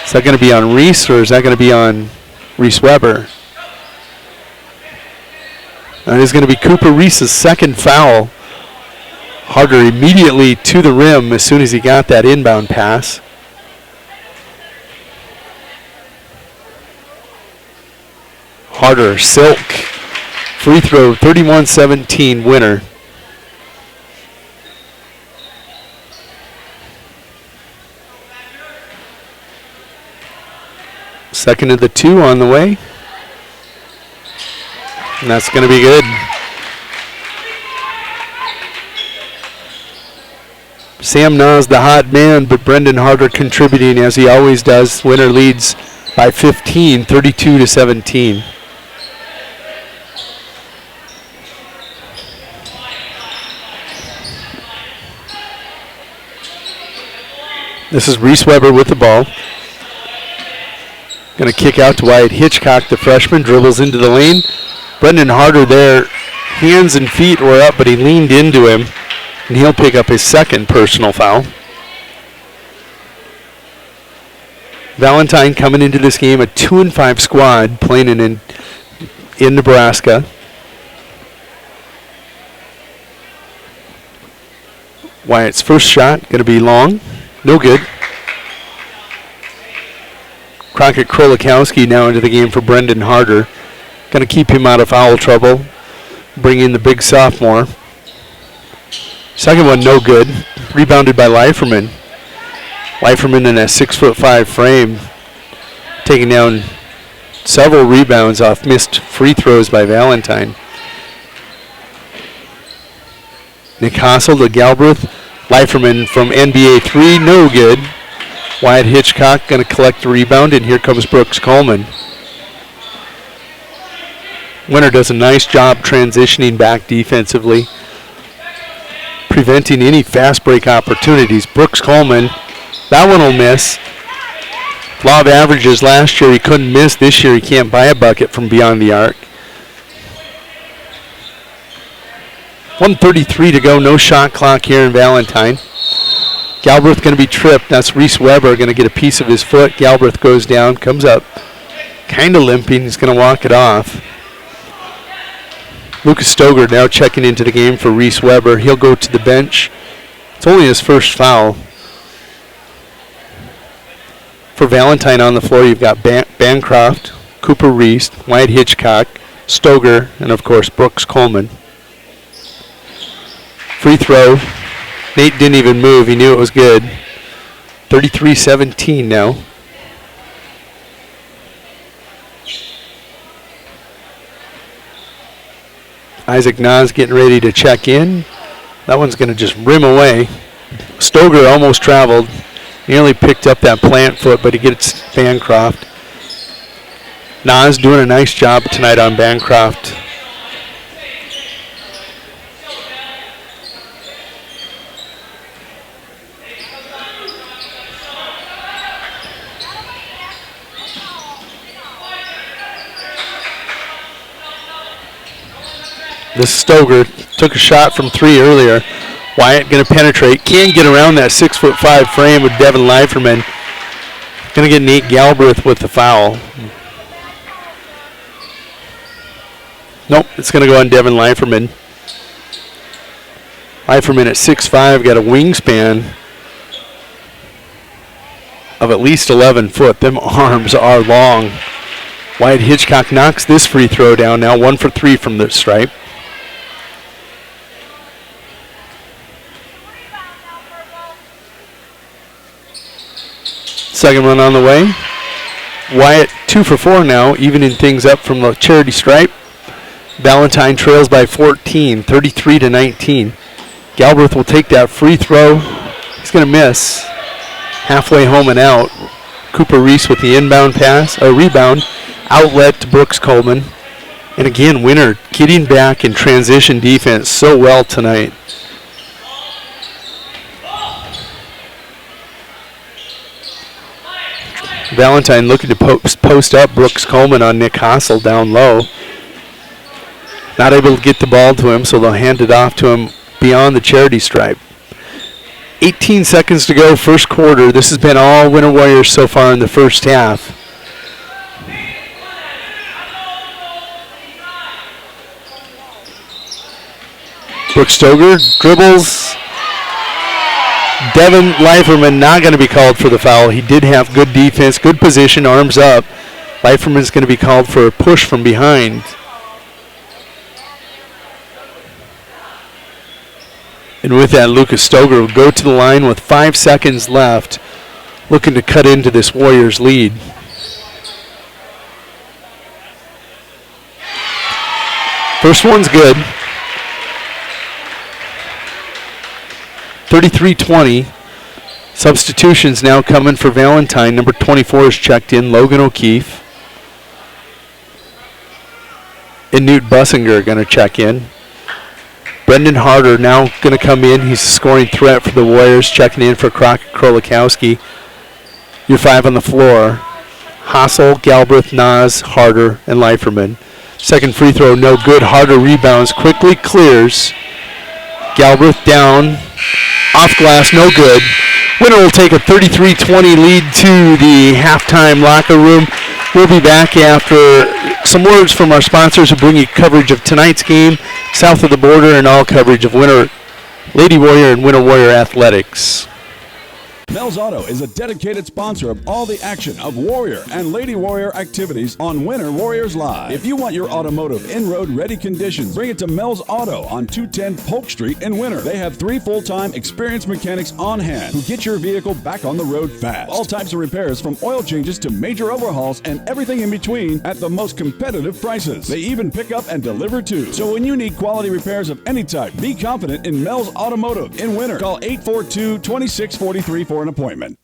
Is that going to be on Reese or is that going to be on Reese Weber? That is going to be Cooper Reese's second foul. Harder immediately to the rim as soon as he got that inbound pass. Harder, Silk, free throw, 31-17 winner. Second of the 2 on the way. And that's going to be good. Sam Nas the hot man, but Brendan Harder contributing as he always does. Winner leads by 15, 32-17. This is Reese Weber with the ball. Going to kick out to Wyatt Hitchcock, the freshman, dribbles into the lane. Brendan Harder there, hands and feet were up, but he leaned into him, and he'll pick up his second personal foul. Valentine coming into this game, a 2-5 squad, playing in Nebraska. Wyatt's first shot going to be long, no good. Crockett Krolikowski now into the game for Brendan Harder. Going to keep him out of foul trouble. Bring in the big sophomore. Second one, no good. Rebounded by Leiferman. Leiferman in a 6'5" frame. Taking down several rebounds off missed free throws by Valentine. Nick Hassel to Galbraith. Leiferman from NBA 3, no good. Wyatt Hitchcock going to collect the rebound, and here comes Brooks Coleman. Winner does a nice job transitioning back defensively, preventing any fast break opportunities. Brooks Coleman, that one will miss. Law of averages last year, he couldn't miss. This year, he can't buy a bucket from beyond the arc. 1:33 to go, no shot clock here in Valentine. Galbraith going to be tripped. That's Reese Weber going to get a piece of his foot. Galbraith goes down, comes up, kind of limping. He's going to walk it off. Lucas Stoger now checking into the game for Reese Weber. He'll go to the bench. It's only his first foul. For Valentine on the floor, you've got Bancroft, Cooper Reese, Wyatt Hitchcock, Stoger, and of course Brooks Coleman. Free throw. Nate didn't even move. He knew it was good. 33-17 now. Isaac Nas getting ready to check in. That one's going to just rim away. Stoger almost traveled. Nearly picked up that plant foot, but he gets Bancroft. Nas doing a nice job tonight on Bancroft. This Stoger took a shot from 3 earlier. Wyatt going to penetrate. Can't get around that 6'5" frame with Devin Leiferman. Going to get Nate Galbraith with the foul. Nope, it's going to go on Devin Leiferman. Leiferman at 6'5", got a wingspan of at least 11 foot. Them arms are long. Wyatt Hitchcock knocks this free throw down now. 1 for 3 from the stripe. Second one on the way. Wyatt 2 for 4 now, evening things up from the charity stripe. Valentine trails by 14, 33-19. Galbraith will take that free throw. He's going to miss. Halfway home and out. Cooper Reese with the inbound pass, a rebound, outlet to Brooks Coleman. And again, Winter getting back in transition defense so well tonight. Valentine looking to post up Brooks Coleman on Nick Hassel down low. Not able to get the ball to him, so they'll hand it off to him beyond the charity stripe. 18 seconds to go, first quarter. This has been all Winter Warriors so far in the first half. Brooks Stoger dribbles. Devin Leiferman not going to be called for the foul. He did have good defense, good position, arms up. Leiferman's going to be called for a push from behind. And with that, Lucas Stoger will go to the line with 5 seconds left, looking to cut into this Warriors lead. First one's good. 33-20. Substitutions now coming for Valentine. Number 24 is checked in. Logan O'Keefe. And Newt Bussinger are going to check in. Brendan Harder now going to come in. He's a scoring threat for the Warriors, checking in for Crockett Krolikowski. Your 5 on the floor. Hassel, Galbraith, Nas, Harder, and Leiferman. Second free throw, no good. Harder rebounds, quickly clears. Galbraith down. Off glass, no good. Winter will take a 33-20 lead to the halftime locker room. We'll be back after some words from our sponsors who bring you coverage of tonight's game, south of the border, and all coverage of Winter Lady Warrior and Winter Warrior athletics. Mel's Auto is a dedicated sponsor of all the action of Warrior and Lady Warrior activities on Winter Warriors Live. If you want your automotive in-road ready condition, bring it to Mel's Auto on 210 Polk Street in Winter. They have 3 full-time experienced mechanics on hand who get your vehicle back on the road fast. All types of repairs from oil changes to major overhauls and everything in between at the most competitive prices. They even pick up and deliver too. So when you need quality repairs of any type, be confident in Mel's Automotive in Winter. Call 842-2643 for an appointment.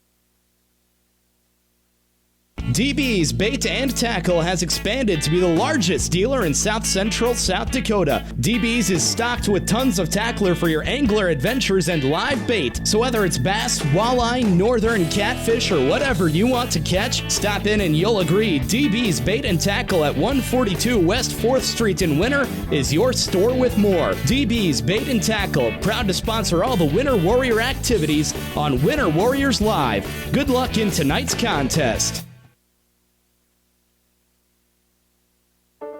DB's Bait and Tackle has expanded to be the largest dealer in South Central South Dakota. DB's is stocked with tons of tackler for your angler adventures and live bait. So whether it's bass, walleye, northern catfish, or whatever you want to catch, stop in and you'll agree DB's Bait and Tackle at 142 West 4th Street in Winter is your store with more. DB's Bait and Tackle, proud to sponsor all the Winter Warrior activities on Winter Warriors Live. Good luck in tonight's contest.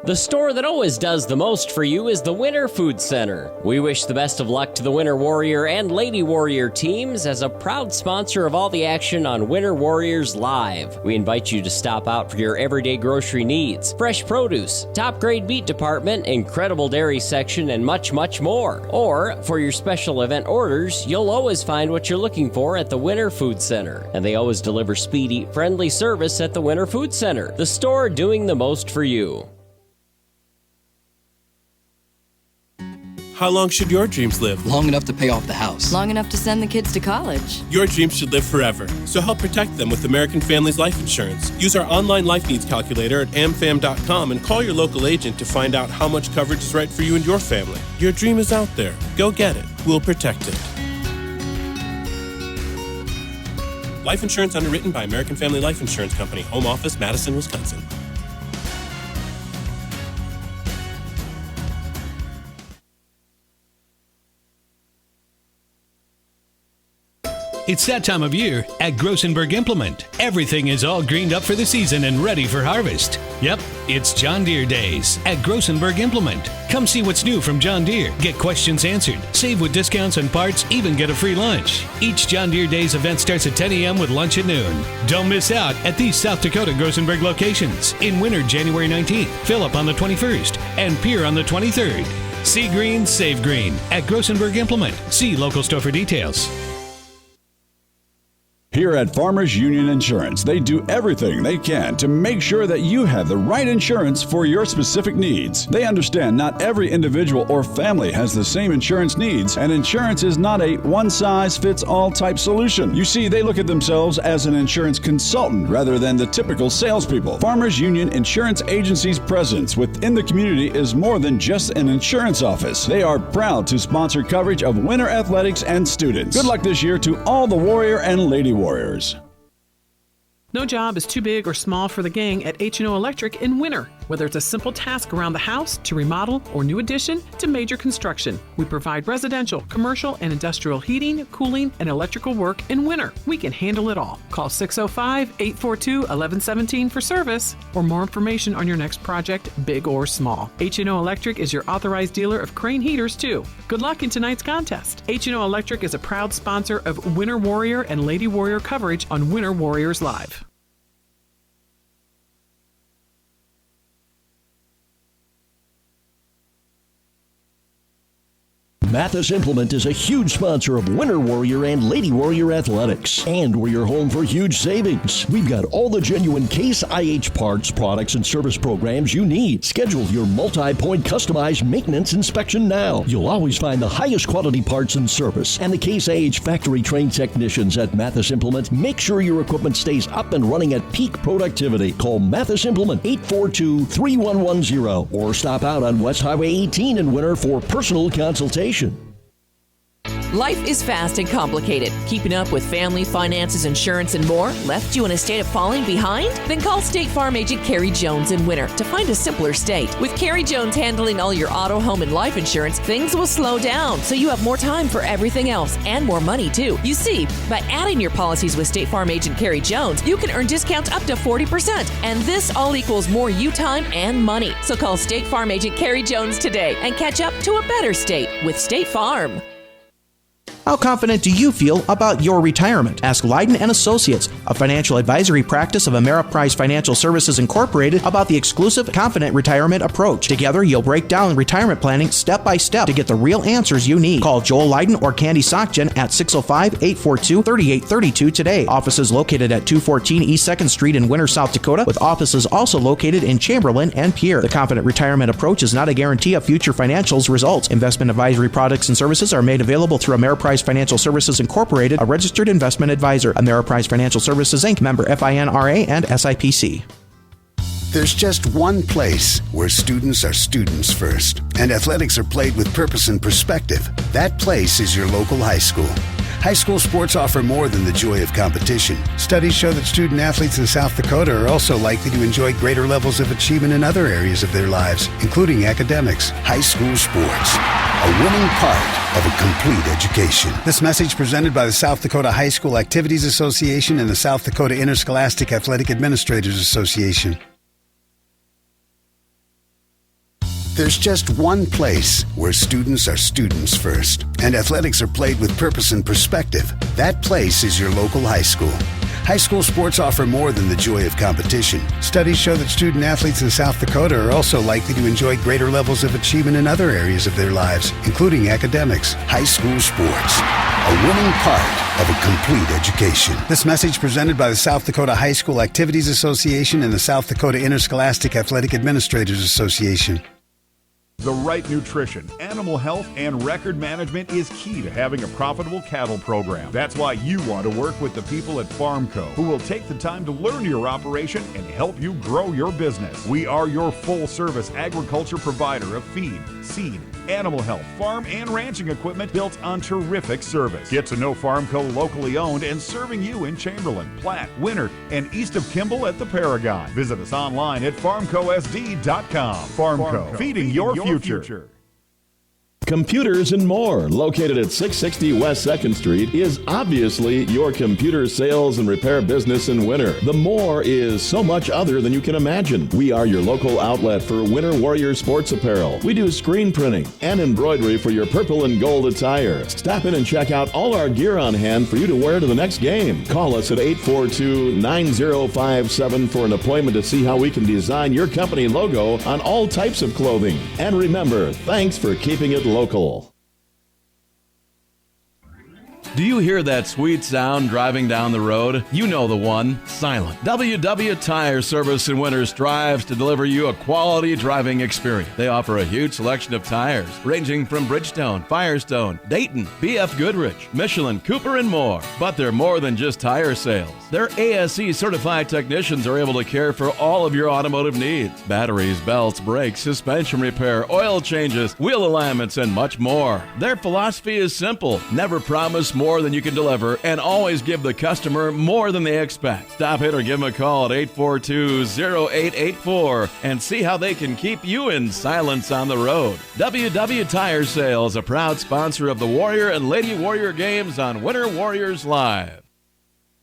The store that always does the most for you is the Winter Food Center. We wish the best of luck to the Winter Warrior and Lady Warrior teams as a proud sponsor of all the action on Winter Warriors Live. We invite you to stop out for your everyday grocery needs, fresh produce, top grade meat department, incredible dairy section, and much, much more. Or, for your special event orders, you'll always find what you're looking for at the Winter Food Center. And they always deliver speedy, friendly service at the Winter Food Center, the store doing the most for you. How long should your dreams live? Long enough to pay off the house. Long enough to send the kids to college. Your dreams should live forever. So help protect them with American Families Life Insurance. Use our online life needs calculator at amfam.com and call your local agent to find out how much coverage is right for you and your family. Your dream is out there. Go get it. We'll protect it. Life insurance underwritten by American Family Life Insurance Company. Home office, Madison, Wisconsin. It's that time of year at Grossenberg Implement. Everything is all greened up for the season and ready for harvest. Yep, it's John Deere Days at Grossenberg Implement. Come see what's new from John Deere, get questions answered, save with discounts and parts, even get a free lunch. Each John Deere Days event starts at 10 a.m. with lunch at noon. Don't miss out at these South Dakota Grossenberg locations. In Winter, January 19th, Phillip on the 21st, and Pierre on the 23rd. See green, save green at Grossenberg Implement. See local store for details. Here at Farmers Union Insurance, they do everything they can to make sure that you have the right insurance for your specific needs. They understand not every individual or family has the same insurance needs, and insurance is not a one-size-fits-all type solution. You see, they look at themselves as an insurance consultant rather than the typical salespeople. Farmers Union Insurance Agency's presence within the community is more than just an insurance office. They are proud to sponsor coverage of winter athletics and students. Good luck this year to all the Warrior and Lady Warriors. No job is too big or small for the gang at H&O Electric in winter. Whether it's a simple task around the house, to remodel, or new addition, to major construction, we provide residential, commercial, and industrial heating, cooling, and electrical work in winter. We can handle it all. Call 605-842-1117 for service or more information on your next project, big or small. H&O Electric is your authorized dealer of Crane heaters, too. Good luck in tonight's contest. H&O Electric is a proud sponsor of Winter Warrior and Lady Warrior coverage on Winter Warriors Live. Mathis Implement is a huge sponsor of Winter Warrior and Lady Warrior athletics. And we're your home for huge savings. We've got all the genuine Case IH parts, products, and service programs you need. Schedule your multi-point customized maintenance inspection now. You'll always find the highest quality parts and service. And the Case IH factory-trained technicians at Mathis Implement make sure your equipment stays up and running at peak productivity. Call Mathis Implement 842-3110 or stop out on West Highway 18 in Winter for personal consultation. Life is fast and complicated. Keeping up with family, finances, insurance, and more left you in a state of falling behind? Then call State Farm agent Carrie Jones in Winter to find a simpler state. With Carrie Jones handling all your auto, home, and life insurance, things will slow down so you have more time for everything else and more money, too. You see, by adding your policies with State Farm agent Carrie Jones, you can earn discounts up to 40%. And this all equals more you time and money. So call State Farm agent Carrie Jones today and catch up to a better state with State Farm. How confident do you feel about your retirement? Ask Leiden & Associates, a financial advisory practice of Ameriprise Financial Services Incorporated, about the exclusive Confident Retirement approach. Together, you'll break down retirement planning step by step to get the real answers you need. Call Joel Leiden or Candy Sockgen at 605-842-3832 today. Offices located at 214 East 2nd Street in Winter, South Dakota, with offices also located in Chamberlain and Pierre. The Confident Retirement approach is not a guarantee of future financials results. Investment advisory products and services are made available through Ameriprise Financial Services Incorporated, a registered investment advisor. Ameriprise Financial Services, Inc., member FINRA and SIPC. There's just one place where students are students first, and athletics are played with purpose and perspective. That place is your local high school. High school sports offer more than the joy of competition. Studies show that student athletes in South Dakota are also likely to enjoy greater levels of achievement in other areas of their lives, including academics. High school sports, a winning part of a complete education. This message presented by the South Dakota High School Activities Association and the South Dakota Interscholastic Athletic Administrators Association. There's just one place where students are students first, and athletics are played with purpose and perspective. That place is your local high school. High school sports offer more than the joy of competition. Studies show that student athletes in South Dakota are also likely to enjoy greater levels of achievement in other areas of their lives, including academics. High school sports, a winning part of a complete education. This message presented by the South Dakota High School Activities Association and the South Dakota Interscholastic Athletic Administrators Association. The right nutrition, animal health, and record management is key to having a profitable cattle program. That's why you want to work with the people at FarmCo, who will take the time to learn your operation and help you grow your business. We are your full-service agriculture provider of feed, seed, animal health, farm, and ranching equipment built on terrific service. Get to know FarmCo locally owned and serving you in Chamberlain, Platte, Winter, and east of Kimball at the Paragon. Visit us online at farmcosd.com. FarmCo, feeding your future. Computers and More, located at 660 West 2nd Street, is obviously your computer sales and repair business in Winter. The More is so much other than you can imagine. We are your local outlet for Winter Warrior sports apparel. We do screen printing and embroidery for your purple and gold attire. Stop in and check out all our gear on hand for you to wear to the next game. Call us at 842-9057 for an appointment to see how we can design your company logo on all types of clothing. And remember, thanks for keeping it local. Do you hear that sweet sound driving down the road? You know the one, silent. WW Tire Service in Winter strives to deliver you a quality driving experience. They offer a huge selection of tires, ranging from Bridgestone, Firestone, Dayton, BF Goodrich, Michelin, Cooper, and more. But they're more than just tire sales. Their ASE certified technicians are able to care for all of your automotive needs. Batteries, belts, brakes, suspension repair, oil changes, wheel alignments, and much more. Their philosophy is simple. Never promise more than you can deliver, and always give the customer more than they expect. Stop in or give them a call at 842-0884 and see how they can keep you in silence on the road. WW Tire Sales, a proud sponsor of the Warrior and Lady Warrior games on Winter Warriors Live.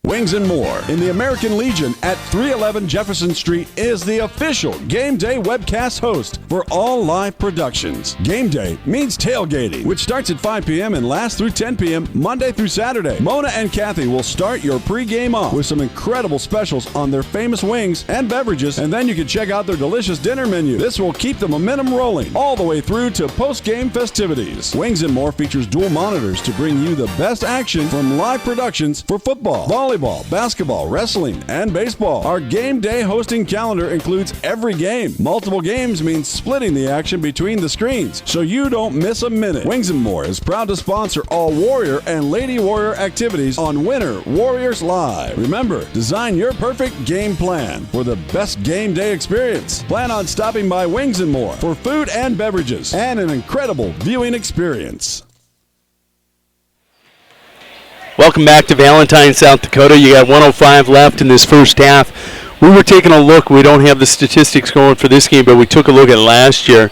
Wings and More in the American Legion at 311 Jefferson Street is the official Game Day webcast host for all live productions. Game Day means tailgating, which starts at 5 p.m. and lasts through 10 p.m. Monday through Saturday. Mona and Kathy will start your pregame off with some incredible specials on their famous wings and beverages, and then you can check out their delicious dinner menu. This will keep the momentum rolling all the way through to post-game festivities. Wings and More features dual monitors to bring you the best action from live productions for football, volleyball, basketball, wrestling, and baseball. Our game day hosting calendar includes every game. Multiple games means splitting the action between the screens, so you don't miss a minute. Wings and More is proud to sponsor all Warrior and Lady Warrior activities on Winter Warriors Live. Remember, design your perfect game plan for the best game day experience. Plan on stopping by Wings and More for food and beverages and an incredible viewing experience. Welcome back to Valentine, South Dakota. You got 105 left in this first half. We were taking a look. We don't have the statistics going for this game, but we took a look at last year.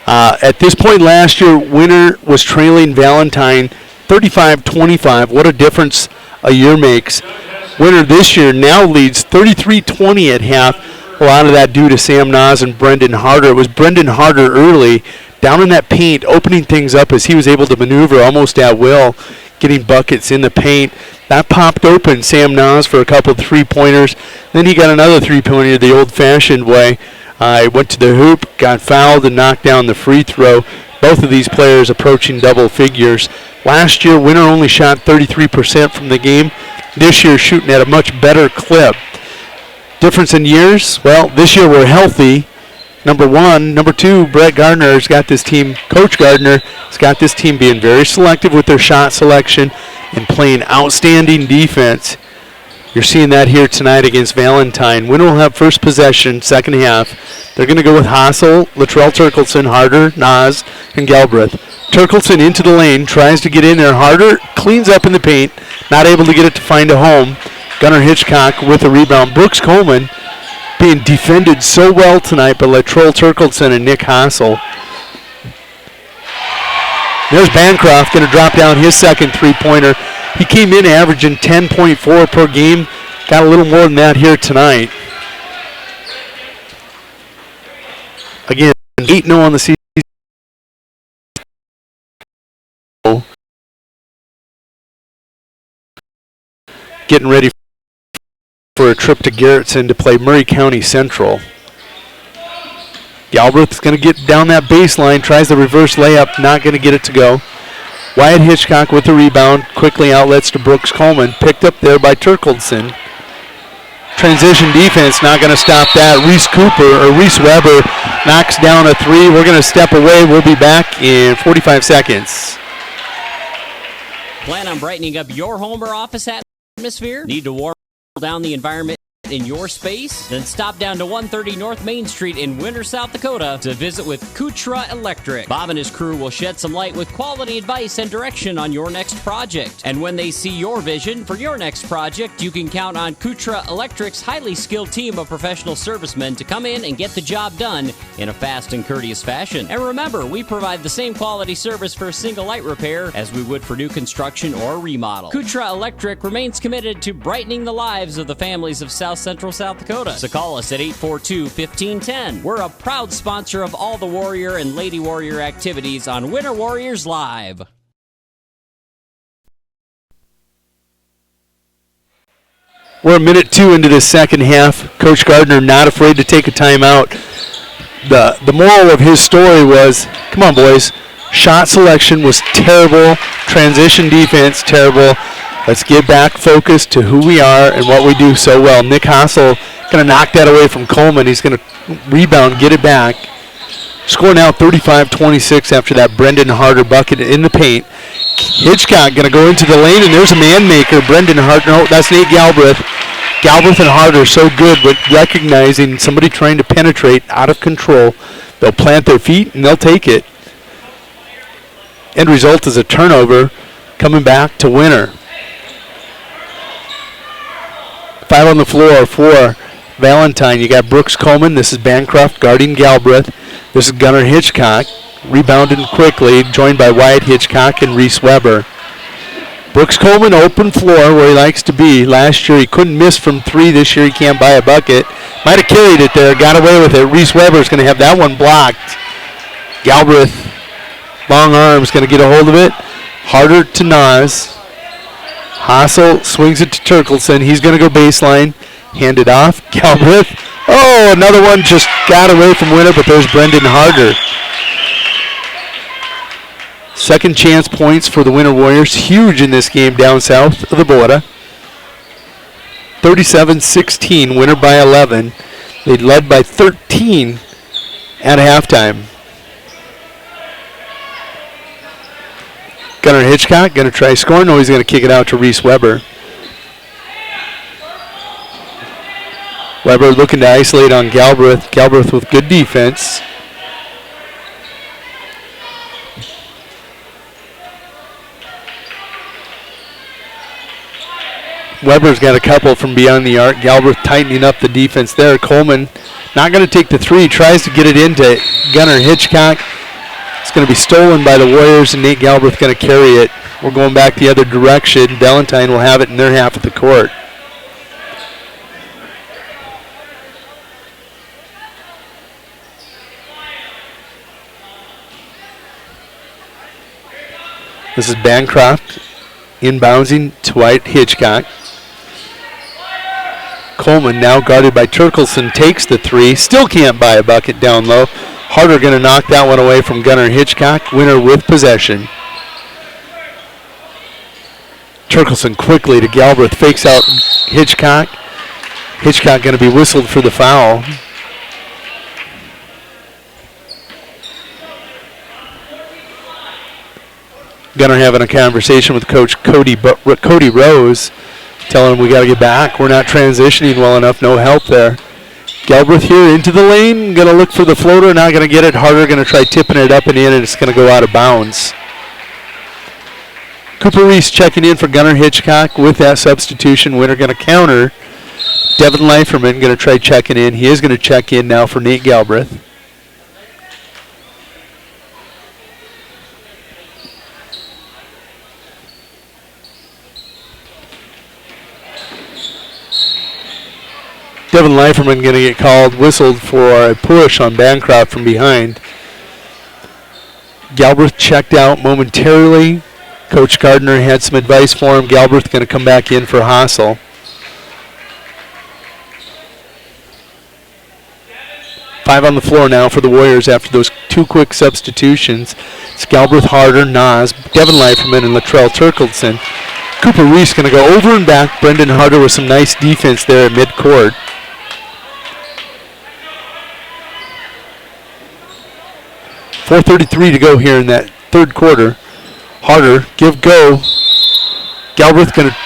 At this point last year, Winter was trailing Valentine 35-25. What a difference a year makes. Winter this year now leads 33-20 at half. A lot of that due to Sam Nas and Brendan Harder. It was Brendan Harder early down in that paint, opening things up as he was able to maneuver almost at will, getting buckets in the paint. That popped open Sam Nas for a couple of three-pointers. Then he got another three-pointer the old-fashioned way. Went to the hoop, got fouled, and knocked down the free throw. Both of these players approaching double figures. Last year, Winter only shot 33% from the game. This year, shooting at a much better clip. Difference in years? Well, this year we're healthy. Number one. Number two, Brett Gardner's got this team, Coach Gardner has got this team being very selective with their shot selection and playing outstanding defense. You're seeing that here tonight against Valentine. Winter will have first possession, second half. They're going to go with Hassel, Latrell Turkelson, Harder, Nas, and Galbraith. Turkelson into the lane, tries to get in there. Harder cleans up in the paint, not able to get it to find a home. Gunnar Hitchcock with a rebound. Brooks Coleman being defended so well tonight by Latrell Turkelson and Nick Hassel. There's Bancroft going to drop down his second three-pointer. He came in averaging 10.4 per game. Got a little more than that here tonight. Again, 8-0 on the season. Getting ready for a trip to Garrettson to play Murray County Central. Galbraith's going to get down that baseline, tries the reverse layup, not going to get it to go. Wyatt Hitchcock with the rebound, quickly outlets to Brooks Coleman, picked up there by Turkelson. Transition defense, not going to stop that. Reese Weber knocks down a three. We're going to step away. We'll be back in 45 seconds. Plan on brightening up your home or office atmosphere? Need to warm down the environment in your space? Then stop down to 130 North Main Street in Winter, South Dakota to visit with Kutra Electric. Bob and his crew will shed some light with quality advice and direction on your next project. And when they see your vision for your next project, you can count on Kutra Electric's highly skilled team of professional servicemen to come in and get the job done in a fast and courteous fashion. And remember, we provide the same quality service for a single light repair as we would for new construction or remodel. Kutra Electric remains committed to brightening the lives of the families of South Central South Dakota. So call us at 842-1510. We're a proud sponsor of all the Warrior and Lady Warrior activities on Winter Warriors Live. We're a minute two into the second half. Coach Gardner not afraid to take a timeout. The moral of his story was, come on boys, Shot selection was terrible. Transition defense, terrible. Let's get back focused to who we are and what we do so well. Nick Hassel going to knock that away from Coleman. He's going to rebound, get it back. Score now 35-26 after that Brendan Harder bucket in the paint. Hitchcock going to go into the lane, and there's a man maker. Brendan Harder, no, that's Nate Galbraith. Galbraith and Harder so good with recognizing somebody trying to penetrate out of control. They'll plant their feet, and they'll take it. End result is a turnover coming back to Winter. 5 on the floor for Valentine. You got Brooks Coleman. This is Bancroft guarding Galbraith. This is Gunnar Hitchcock. Rebounding quickly, joined by Wyatt Hitchcock and Reese Weber. Brooks Coleman, open floor where he likes to be. Last year he couldn't miss from 3. This year he can't buy a bucket. Might have carried it there, got away with it. Reese Weber's going to have that one blocked. Galbraith, long arms, going to get a hold of it. Harder to Nas. Hassel swings it to Turkelson. He's going to go baseline. Hand it off. Galbraith. Oh, another one just got away from Winter, but there's Brendan Harder. Second chance points for the Winter Warriors. Huge in this game down south of the border. 37-16, Winter by 11. They led by 13 at halftime. Gunnar Hitchcock going to try scoring. No, he's going to kick it out to Reese Weber. Weber looking to isolate on Galbraith. Galbraith with good defense. Weber's got a couple from beyond the arc. Galbraith tightening up the defense there. Coleman not going to take the 3. Tries to get it into Gunnar Hitchcock. It's going to be stolen by the Warriors, and Nate Galbraith going to carry it. We're going back the other direction. Valentine will have it in their half of the court. This is Bancroft inbounding to Wyatt Hitchcock. Coleman now guarded by Turkelson takes the 3. Still can't buy a bucket down low. Harder going to knock that one away from Gunnar Hitchcock. Winner with possession. Turkelson quickly to Galbraith. Fakes out Hitchcock. Hitchcock going to be whistled for the foul. Gunnar having a conversation with Coach Cody Rose, telling him we got to get back. We're not transitioning well enough. No help there. Galbraith here into the lane. Going to look for the floater. Not going to get it. Harder going to try tipping it up and in, and it's going to go out of bounds. Cooper Reese checking in for Gunnar Hitchcock with that substitution. Winner going to counter. Devin Leiferman going to try checking in. He is going to check in now for Nate Galbraith. Devin Leiferman going to get called, whistled for a push on Bancroft from behind. Galbraith checked out momentarily. Coach Gardner had some advice for him. Galbraith going to come back in for Hassel. Five on the floor now for the Warriors after those 2 quick substitutions. It's Galbraith, Harder, Nas, Devin Leiferman, and Latrell Turkelson. Cooper Reese going to go over and back. Brendan Harder with some nice defense there at midcourt. .433 to go here in that third quarter. Harder, give go. Galbraith going to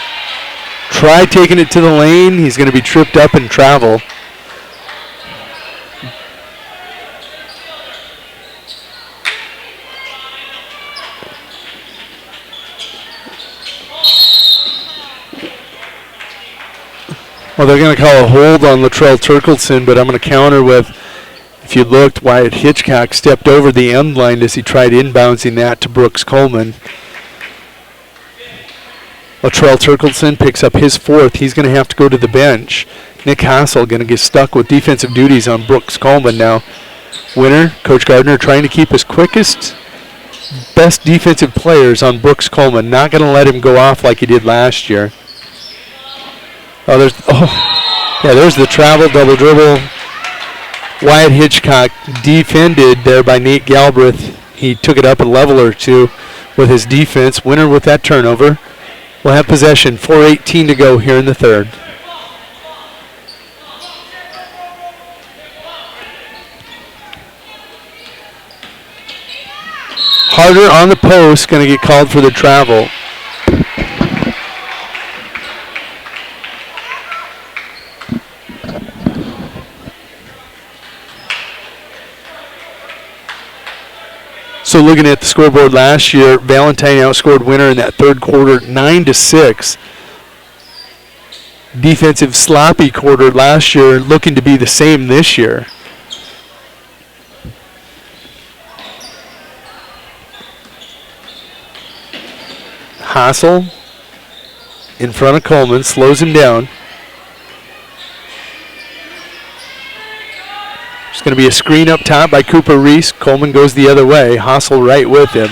try taking it to the lane. He's going to be tripped up and travel. Well, they're going to call a hold on Latrell Turkelson, but I'm going to counter with, if you looked, Wyatt Hitchcock stepped over the end line as he tried inbouncing that to Brooks Coleman. Latrell Turkelson picks up his 4th. He's going to have to go to the bench. Nick Hassel going to get stuck with defensive duties on Brooks Coleman now. Winner, Coach Gardner trying to keep his quickest, best defensive players on Brooks Coleman. Not going to let him go off like he did last year. There's the travel, double dribble. Wyatt Hitchcock defended there by Nate Galbraith. he took it up a level or two with his defense. Winner with that turnover. We'll have possession. 4:18 to go here in the third. Harder on the post, going to get called for the travel. So looking at the scoreboard last year, Valentine outscored Winter in that third quarter 9-6. Defensive sloppy quarter last year, looking to be the same this year. Hassel in front of Coleman, slows him down. It's going to be a screen up top by Cooper Reese. Coleman goes the other way. Hassel right with him.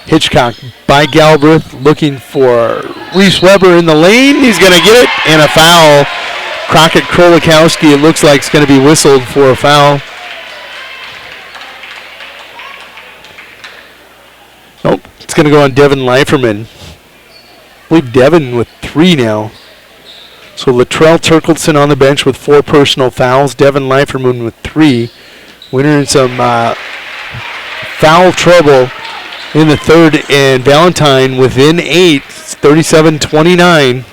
Hitchcock by Galbraith looking for Reese Weber in the lane. He's going to get it, and a foul. Crockett Krolikowski, it looks like, it's going to be whistled for a foul. Nope, it's going to go on Devin Leiferman. I believe Devin with 3 now. So Latrell Turkleson on the bench with 4 personal fouls. Devin Leiferman with 3. Winner in some foul trouble in the third, and Valentine within 8. It's 37-29.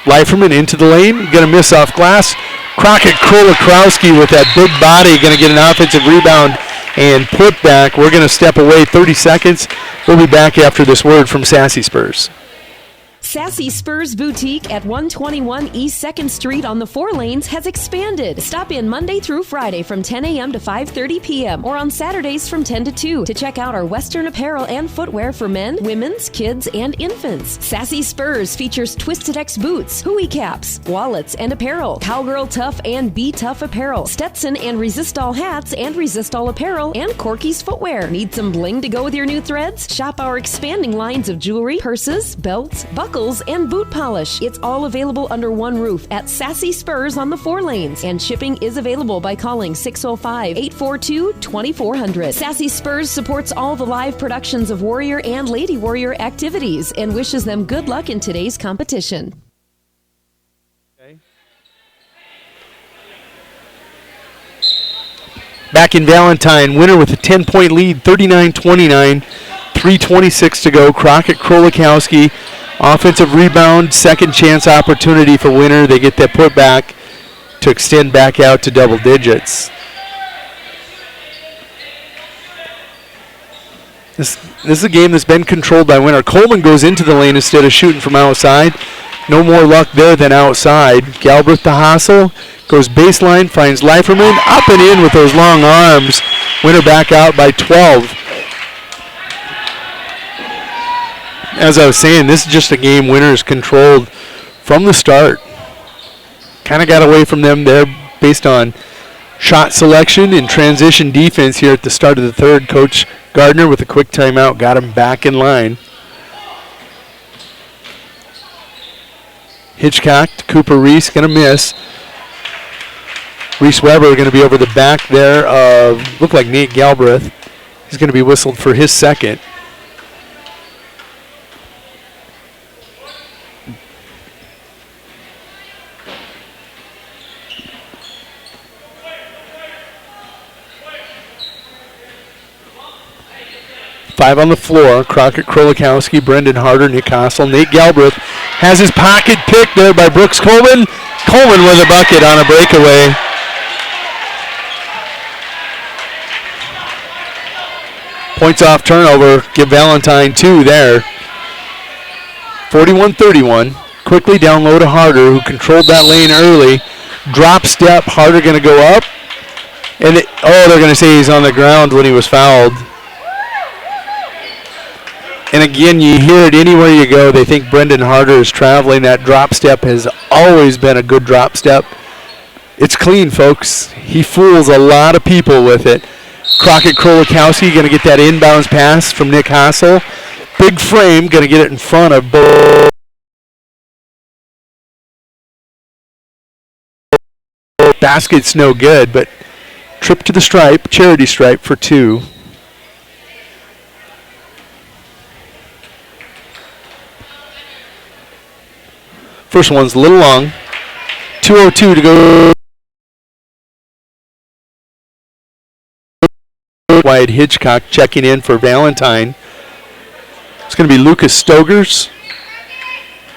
Leiferman into the lane, going to miss off glass. Crockett Krolikowski with that big body, going to get an offensive rebound and put back. We're going to step away 30 seconds. We'll be back after this word from Sassy Spurs. Sassy Spurs Boutique at 121 East 2nd Street on the 4 lanes has expanded. Stop in Monday through Friday from 10 a.m. to 5:30 p.m. or on Saturdays from 10 to 2 to check out our Western apparel and footwear for men, women's, kids, and infants. Sassy Spurs features Twisted X boots, hooey caps, wallets, and apparel, Cowgirl Tough and Be Tough apparel, Stetson and Resistol hats and Resistol apparel, and Corky's footwear. Need some bling to go with your new threads? Shop our expanding lines of jewelry, purses, belts, buckles, and boot polish. It's all available under one roof at Sassy Spurs on the 4 lanes, and shipping is available by calling 605-842-2400. Sassy Spurs supports all the live productions of Warrior and Lady Warrior activities and wishes them good luck in today's competition. Back in Valentine, Winner with a 10-point lead, 39-29, 3:26 to go. Crockett Krolikowski, offensive rebound, second chance opportunity for Winner. They get that put back to extend back out to double digits. This is a game that's been controlled by Winner. Coleman goes into the lane instead of shooting from outside. No more luck there than outside. Galbraith to Hassel, goes baseline, finds Leiferman, up and in with those long arms. Winner back out by 12. As I was saying, this is just a game Winner's controlled from the start. Kind of got away from them there based on shot selection and transition defense here at the start of the third. Coach Gardner with a quick timeout got him back in line. Hitchcock to Cooper Reese, going to miss. Reese Weber going to be over the back there of, looked like Nate Galbraith. He's going to be whistled for his second. Five on the floor. Crockett Krolikowski, Brendan Harder, Nick Hassel. Nate Galbraith has his pocket picked there by Brooks Coleman. Coleman with a bucket on a breakaway. Points off turnover. Give Valentine 2 there. 41-31. Quickly down low to Harder, who controlled that lane early. Drop step. Harder going to go up. And they're going to say he's on the ground when he was fouled. And again, you hear it anywhere you go. They think Brendan Harder is traveling. That drop step has always been a good drop step. It's clean, folks. He fools a lot of people with it. Crockett Krolikowski going to get that inbounds pass from Nick Hassel. Big frame, going to get it in front of both. Basket's no good, but trip to the stripe, charity stripe for 2. First one's a little long. 2:02 to go. Wyatt Hitchcock checking in for Valentine. It's going to be Lucas Stogers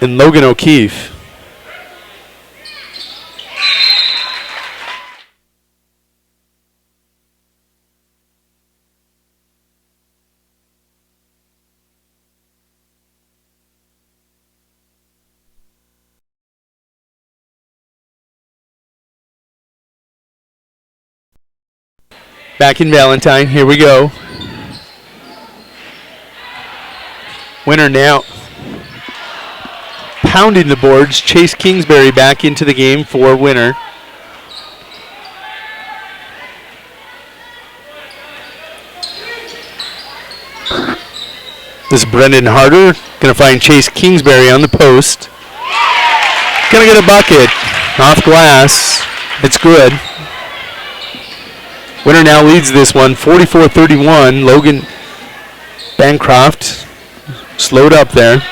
and Logan O'Keefe. Back in Valentine, here we go. Winner now. Pounding the boards, Chase Kingsbury back into the game for Winner. This is Brendan Harder, going to find Chase Kingsbury on the post. Going to get a bucket off glass. It's good. Winner now leads this one, 44-31. Logan Bancroft slowed up there.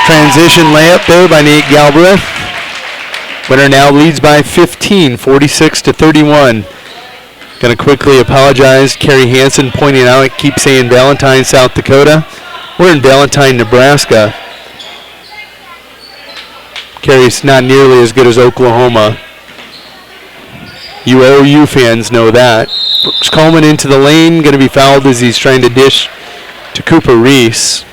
Transition layup there by Nate Galbraith. Winner now leads by 15, 46-31. Going to quickly apologize. Kerry Hansen pointing out, it keeps saying Valentine, South Dakota. We're in Valentine, Nebraska. Kerry's not nearly as good as Oklahoma. You OU fans know that. Brooks Coleman into the lane, going to be fouled as he's trying to dish to Cooper Reese.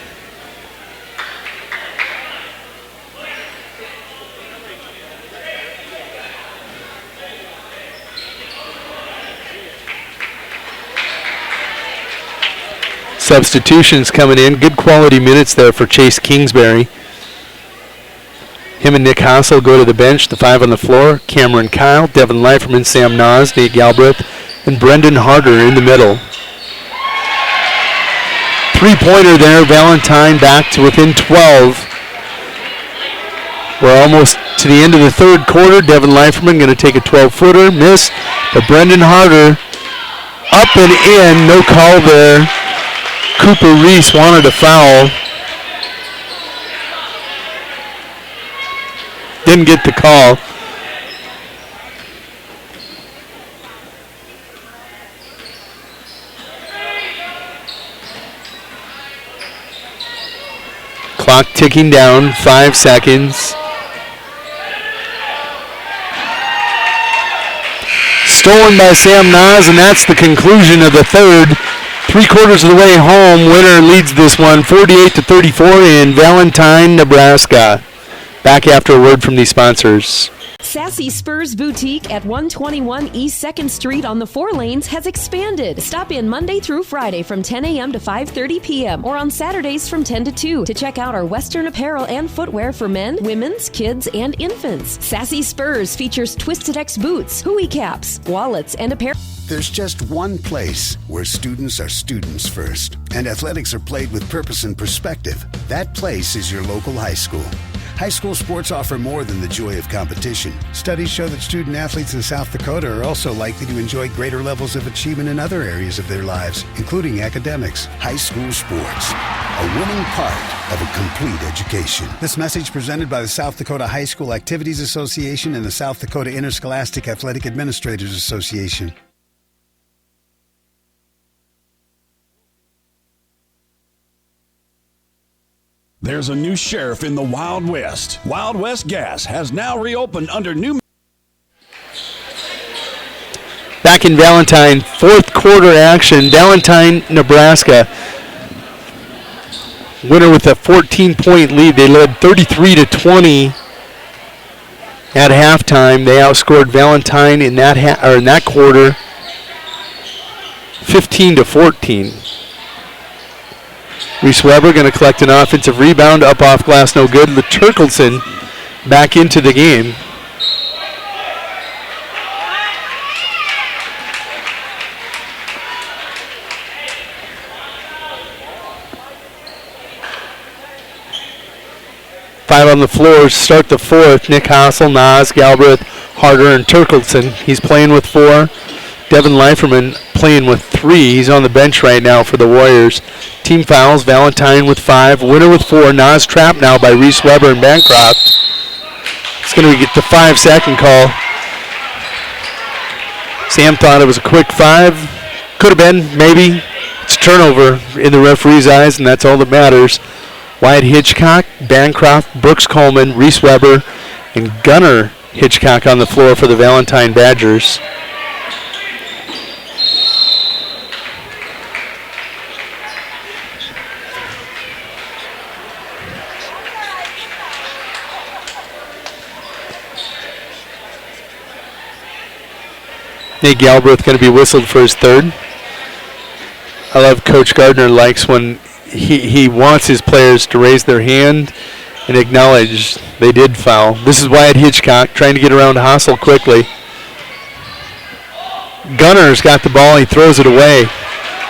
Substitutions coming in. Good quality minutes there for Chase Kingsbury. Him and Nick Hassel go to the bench. The 5 on the floor. Cameron Kyle, Devin Leiferman, Sam Nas, Nate Galbraith, and Brendan Harder in the middle. 3-pointer there. Valentine back to within 12. We're almost to the end of the third quarter. Devin Leiferman going to take a 12-footer. Miss. But Brendan Harder up and in. No call there. Cooper Reese wanted a foul. Didn't get the call. Clock ticking down, 5 seconds. Stolen by Sam Nas, and that's the conclusion of the third. 3/4 of the way home, Winner leads this one 48-34 in Valentine, Nebraska. Back after a word from these sponsors. Sassy Spurs Boutique at 121 East 2nd Street on the 4 lanes has expanded. Stop in Monday through Friday from 10 a.m. to 5:30 p.m. or on Saturdays from 10 to 2 to check out our Western apparel and footwear for men, women's, kids, and infants. Sassy Spurs features Twisted X boots, hooey caps, wallets, and apparel. There's just one place where students are students first, and athletics are played with purpose and perspective. That place is your local high school. High school sports offer more than the joy of competition. Studies show that student athletes in South Dakota are also likely to enjoy greater levels of achievement in other areas of their lives, including academics. High school sports, a winning part of a complete education. This message presented by the South Dakota High School Activities Association and the South Dakota Interscholastic Athletic Administrators Association. There's a new sheriff in the Wild West. Wild West Gas has now reopened under new... Back in Valentine, 4th quarter action. Valentine, Nebraska. Winner with a 14-point lead. They led 33-20 at halftime. They outscored Valentine in that quarter 15-14. Reese Weber going to collect an offensive rebound, up off glass, no good. LeTurkelson back into the game. 5 on the floor. Start the fourth. Nick Hassel, Nas, Galbraith, Harder, and Turkleson. He's playing with 4. Devin Leiferman playing with 3. He's on the bench right now for the Warriors. Team fouls, Valentine with 5. Winner with 4. Nas trapped now by Reese Weber and Bancroft. It's going to get the 5-second call. Sam thought it was a quick 5. Could have been, maybe. It's a turnover in the referee's eyes, and that's all that matters. Wyatt Hitchcock, Bancroft, Brooks Coleman, Reese Weber, and Gunnar Hitchcock on the floor for the Valentine Badgers. Nate Galbraith going to be whistled for his 3rd. I love Coach Gardner likes when he wants his players to raise their hand and acknowledge they did foul. This is Wyatt Hitchcock trying to get around Hassel quickly. Gunner's got the ball. He throws it away.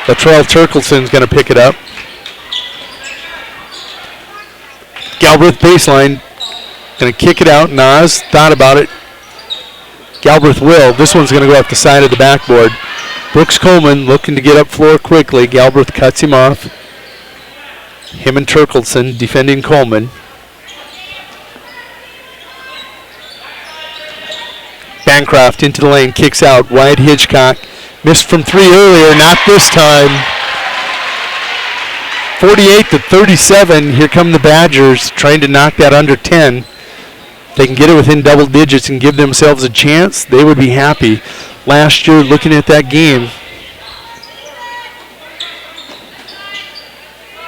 Latrell Turkleson's going to pick it up. Galbraith baseline. Going to kick it out. Nas thought about it. Galbraith will. This one's going to go off the side of the backboard. Brooks Coleman looking to get up floor quickly. Galbraith cuts him off. Him and Turkleson defending Coleman. Bancroft into the lane, kicks out. Wyatt Hitchcock missed from 3 earlier, not this time. 48-37. Here come the Badgers trying to knock that under 10. They can get it within double digits and give themselves a chance, they would be happy. Last year, looking at that game,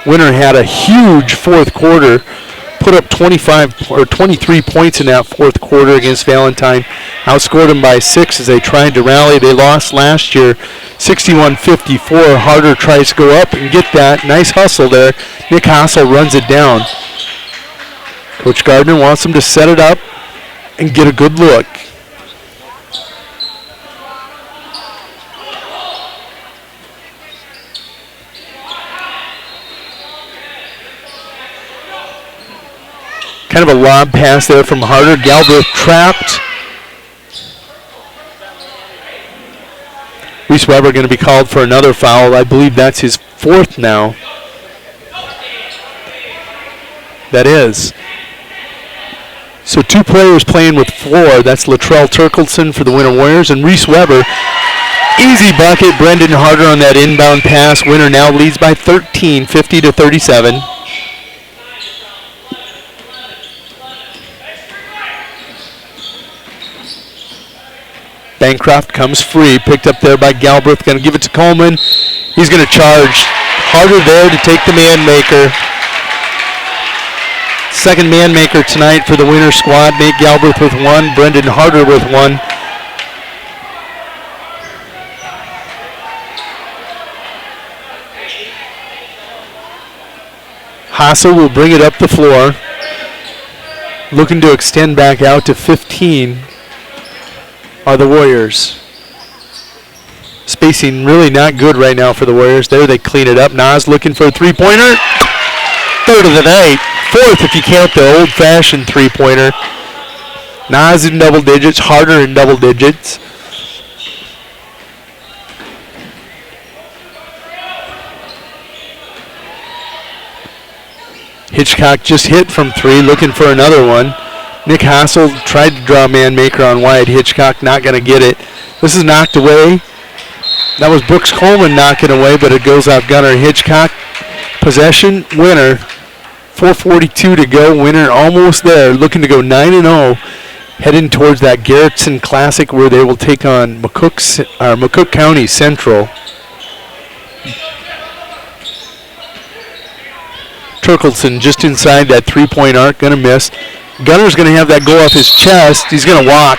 Winter had a huge fourth quarter, put up 25 or 23 points in that fourth quarter against Valentine, outscored them by 6 as they tried to rally. They lost last year 61-54. Harder tries to go up and get that. Nice hustle there. Nick Hassel runs it down. Coach Gardner wants them to set it up and get a good look. Kind of a lob pass there from Harder. Galbraith trapped. Reese Weber going to be called for another foul. I believe that's his 4th now. That is. So 2 players playing with 4. That's Latrell Turkleson for the Winter Warriors and Reese Weber. Easy bucket. Brendan Harder on that inbound pass. Winter now leads by 13, 50-37. Bancroft comes free, picked up there by Galbraith. Going to give it to Coleman. He's going to charge. Harder there to take the man maker. Second man maker tonight for the Winter squad. Nate Galbraith with 1, Brendan Harder with 1. Hassel will bring it up the floor. Looking to extend back out to 15 are the Warriors. Spacing really not good right now for the Warriors. There they clean it up. Nas looking for a 3-pointer. 3rd of the night. 4th if you count the old-fashioned 3-pointer. Nas in double digits. Harder in double digits. Hitchcock just hit from 3, looking for another one. Nick Hassel tried to draw a man maker on Wyatt Hitchcock, not going to get it. This is knocked away. That was Brooks Coleman knocking away, but it goes off Gunnar Hitchcock. Possession, Winter. 4:42 to go. Winter almost there, looking to go 9-0, heading towards that Garrettson Classic where they will take on McCook County Central. Turkleson just inside that 3-point arc, going to miss. Gunner's going to have that go off his chest. He's going to walk.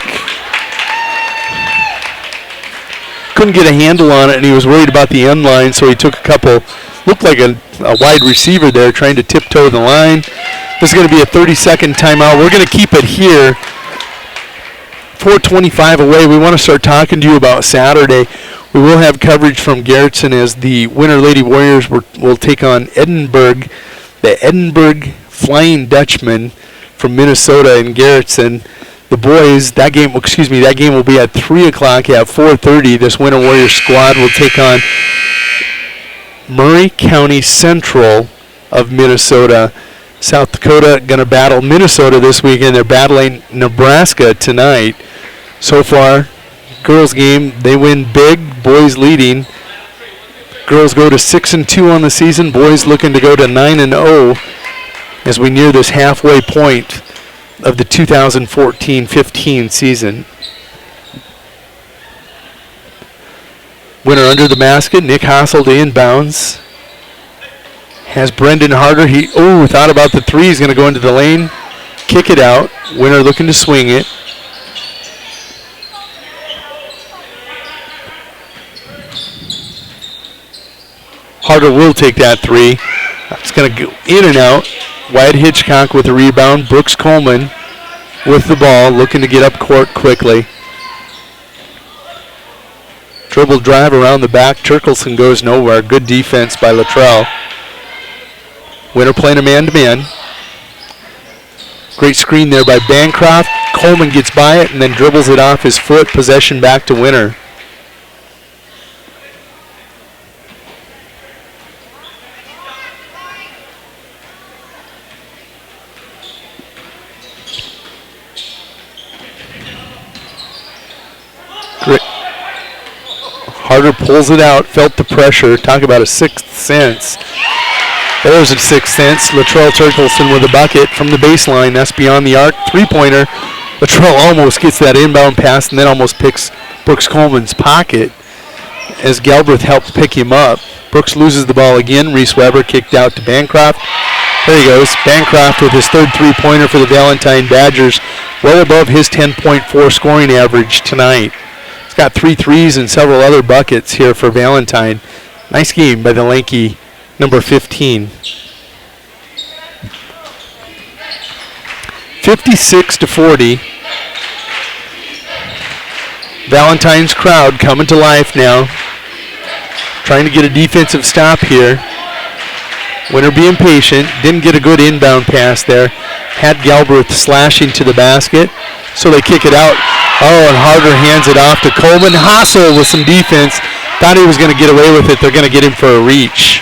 Couldn't get a handle on it, and he was worried about the end line, so he took a couple. Looked like a wide receiver there trying to tiptoe the line. This is going to be a 30-second timeout. We're going to keep it here. 4:25 away. We want to start talking to you about Saturday. We will have coverage from Garrettson as the Winter Lady Warriors will take on Edinburgh, the Edinburgh Flying Dutchman from Minnesota and Garrettson. The boys, that game will be at 3 o'clock. At 4:30, this Winter Warriors squad will take on Murray County Central of Minnesota. South Dakota going to battle Minnesota this weekend. They're battling Nebraska tonight. So far, girls game, they win big, boys leading. Girls go to 6-2 on the season. Boys looking to go to 9-0 as we near this halfway point of the 2014-15 season. Winner under the basket. Nick Hassel to inbounds. Has Brendan Harder. He thought about the three. He's going to go into the lane. Kick it out. Winner looking to swing it. Harder will take that three. It's going to go in and out. Wyatt Hitchcock with the rebound. Brooks Coleman with the ball, looking to get up court quickly. Dribble drive around the back. Turkelson goes nowhere. Good defense by Luttrell. Winner playing a man-to-man. Great screen there by Bancroft. Coleman gets by it and then dribbles it off his foot. Possession back to Winner. Harder pulls it out, felt the pressure. Talk about a sixth sense. There's a sixth sense. Latrell Turkelson with a bucket from the baseline. That's beyond the arc. Three-pointer. Latrell almost gets that inbound pass and then almost picks Brooks Coleman's pocket as Galbraith helps pick him up. Brooks loses the ball again. Reese Weber kicked out to Bancroft. There he goes. Bancroft with his third three-pointer for the Valentine Badgers. Well above his 10.4 scoring average tonight. He's got 3 threes and several other buckets here for Valentine. Nice game by the lanky number 15. 56-40. Valentine's crowd coming to life now. Trying to get a defensive stop here. Winner being patient. Didn't get a good inbound pass there. Had Galbraith slashing to the basket. So they kick it out. Oh, and Harder hands it off to Coleman. Hassel with some defense. Thought he was going to get away with it. They're going to get him for a reach.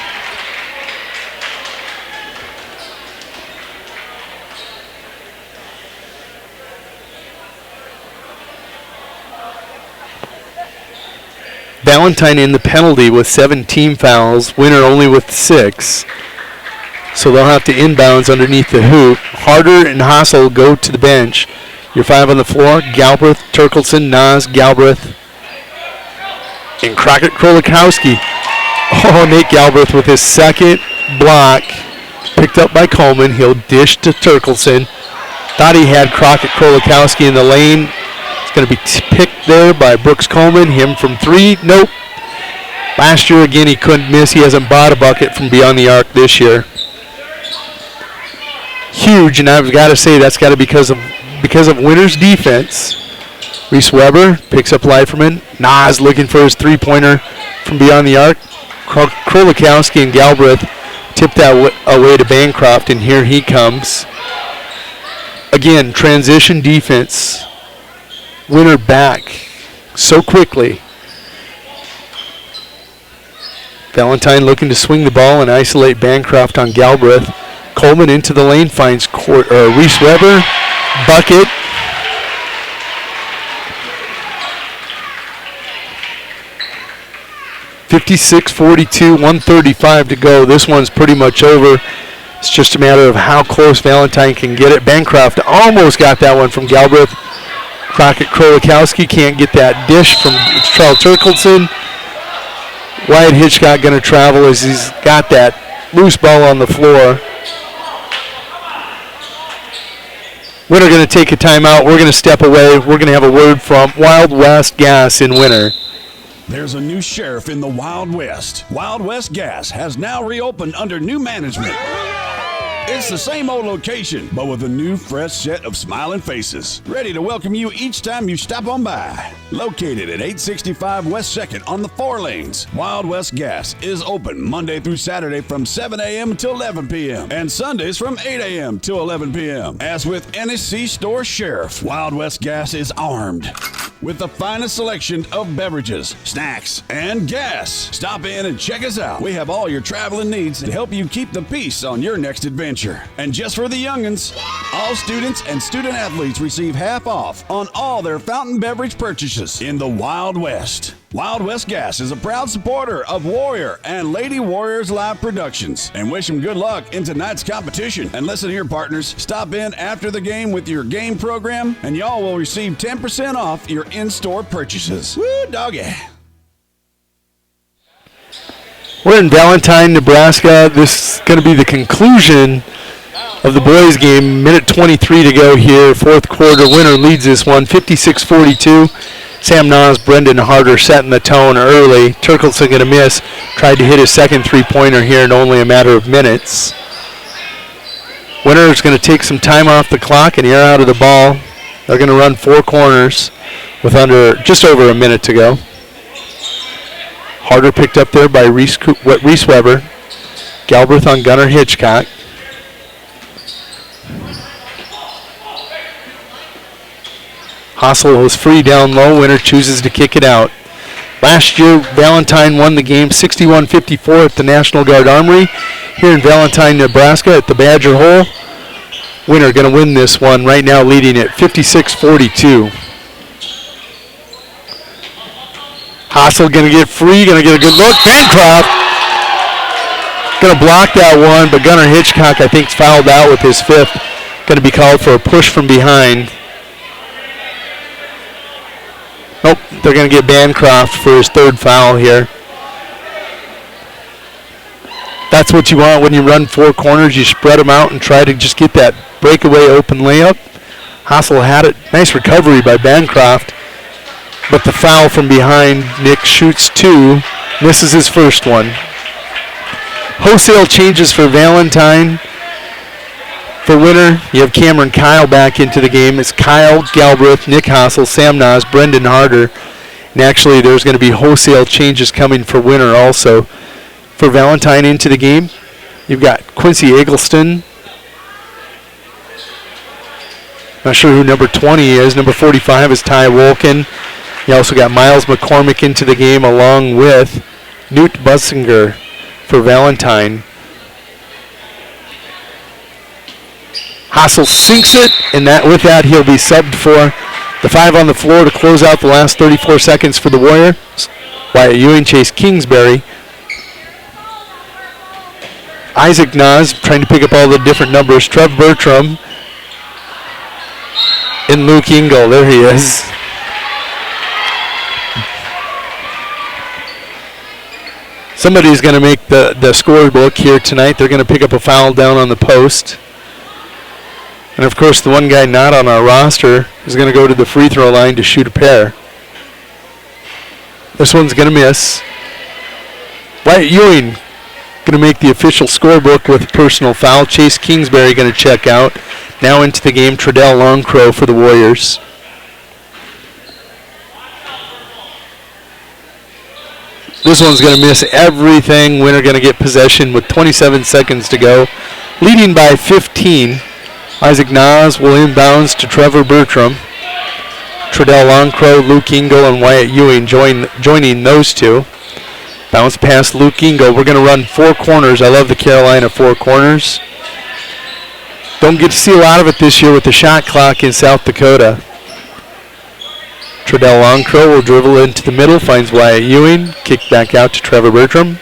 Valentine in the penalty with 7 team fouls. Winner only with 6. So they'll have to inbounds underneath the hoop. Harder and Hassel go to the bench. Your 5 on the floor. Galbraith, Turkelson, Nas, Galbraith, and Crockett Krolikowski. Oh, Nate Galbraith with his second block. Picked up by Coleman. He'll dish to Turkelson. Thought he had Crockett Krolikowski in the lane. It's going to be picked there by Brooks Coleman. Him from 3. Nope. Last year, again, he couldn't miss. He hasn't bought a bucket from beyond the arc this year. Huge, and I've got to say that's got to be because of Winner's defense. Reese Weber picks up Leiferman. Nas looking for his three-pointer from beyond the arc. Krolikowski and Galbraith tip that away to Bancroft, and here he comes. Again, transition defense. Winner back so quickly. Valentine looking to swing the ball and isolate Bancroft on Galbraith. Coleman into the lane, finds Reese Weber. Bucket. (56-42), 1:35 to go. This one's pretty much over. It's just a matter of how close Valentine can get it. Bancroft almost got that one from Galbraith. Crockett Krolikowski can't get that dish from Charles Turkelson. Wyatt Hitchcock going to travel as he's got that loose ball on the floor. Winner going to take a timeout. We're going to step away. We're going to have a word from Wild West Gas in Winter. There's a new sheriff in the Wild West. Wild West Gas has now reopened under new management. It's the same old location, but with a new fresh set of smiling faces, ready to welcome you each time you stop on by. Located at 865 West 2nd on the 4 lanes, Wild West Gas is open Monday through Saturday from 7 a.m. to 11 p.m. and Sundays from 8 a.m. to 11 p.m. As with any C-store sheriff, Wild West Gas is armed with the finest selection of beverages, snacks, and gas. Stop in and check us out. We have all your traveling needs to help you keep the peace on your next adventure. And just for the youngins, all students and student athletes receive half off on all their fountain beverage purchases in the Wild West. Wild West Gas is a proud supporter of Warrior and Lady Warriors Live Productions, and wish them good luck in tonight's competition. And listen here, partners, stop in after the game with your game program, and y'all will receive 10% off your in-store purchases. Woo, doggy. We're in Valentine, Nebraska. This is going to be the conclusion of the boys' game. Minute 23 to go here, fourth quarter. Winner leads this one, 56-42. Sam Nas, Brendan Harder setting the tone early. Turkelson going to miss. Tried to hit his second three-pointer here in only a matter of minutes. Winner is going to take some time off the clock and air out of the ball. They're going to run 4 corners with just over a minute to go. Harder picked up there by Reese Weber. Galbraith on Gunnar Hitchcock. Hossel was free down low. Winner chooses to kick it out. Last year, Valentine won the game 61-54 at the National Guard Armory. Here in Valentine, Nebraska at the Badger Hole. Winner going to win this one right now, leading at 56-42. Hossel going to get free, going to get a good look. Bancroft going to block that one, but Gunnar Hitchcock, I think, is fouled out with his 5th. Going to be called for a push from behind. Nope, they're going to get Bancroft for his 3rd foul here. That's what you want when you run 4 corners. You spread them out and try to just get that breakaway open layup. Hossel had it. Nice recovery by Bancroft. But the foul from behind, Nick shoots 2, misses his first one. Wholesale changes for Valentine. For Winner, you have Cameron Kyle back into the game. It's Kyle Galbraith, Nick Hossel, Sam Nas, Brendan Harder. And actually, there's going to be wholesale changes coming for Winner also. For Valentine into the game, you've got Quincy Eggleston. Not sure who number 20 is. Number 45 is Ty Wolkin. You also got Miles McCormick into the game along with Newt Bussinger for Valentine. Hossel sinks it, and with that he'll be subbed for the 5 on the floor to close out the last 34 seconds for the Warriors. Wyatt Ewing, Chase Kingsbury. Isaac Nas trying to pick up all the different numbers. Trev Bertram. And Luke Engel, there he is. Somebody's going to make the scorebook here tonight. They're going to pick up a foul down on the post. And of course, the one guy not on our roster is going to go to the free throw line to shoot a pair. This one's going to miss. Wyatt Ewing going to make the official scorebook with a personal foul. Chase Kingsbury going to check out. Now into the game, Treadell Longcrow for the Warriors. This one's going to miss everything. Winner going to get possession with 27 seconds to go. Leading by 15. Isaac Nas will inbounds to Trevor Bertram. Treadell Longcrow, Luke Engel, and Wyatt Ewing joining those two. Bounce past Luke Engel. We're going to run 4 corners. I love the Carolina 4 corners. Don't get to see a lot of it this year with the shot clock in South Dakota. Treadell Longcrow will dribble into the middle, finds Wyatt Ewing. Kick back out to Trevor Bertram.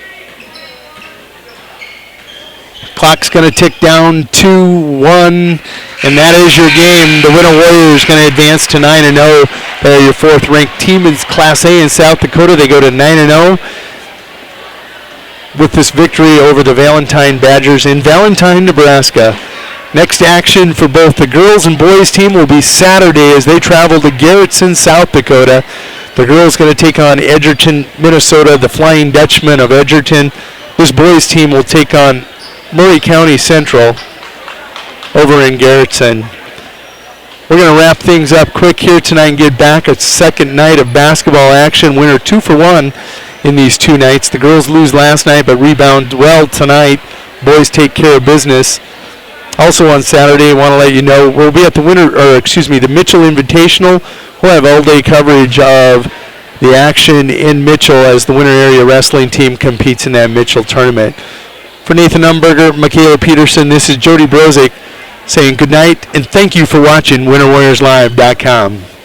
Clock's going to tick down 2-1, and that is your game. The Winter Warriors going to advance to 9-0. They're your 4th-ranked team in Class A in South Dakota. They go to 9-0 with this victory over the Valentine Badgers in Valentine, Nebraska. Next action for both the girls and boys team will be Saturday as they travel to Garrettson, South Dakota. The girls going to take on Edgerton, Minnesota, the Flying Dutchman of Edgerton. This boys team will take on Murray County Central. over in Garrettson. We're going to wrap things up quick here tonight and get back a second night of basketball action. Winner 2 for 1 in these 2 nights. The girls lose last night but rebound well tonight. Boys take care of business. Also on Saturday, I want to let you know we'll be at the the Mitchell Invitational. We'll have all-day coverage of the action in Mitchell as the Winter Area Wrestling team competes in that Mitchell tournament. For Nathan Umberger, Michaela Peterson, this is Jody Brozick saying good night and thank you for watching WinterWarriorsLive.com.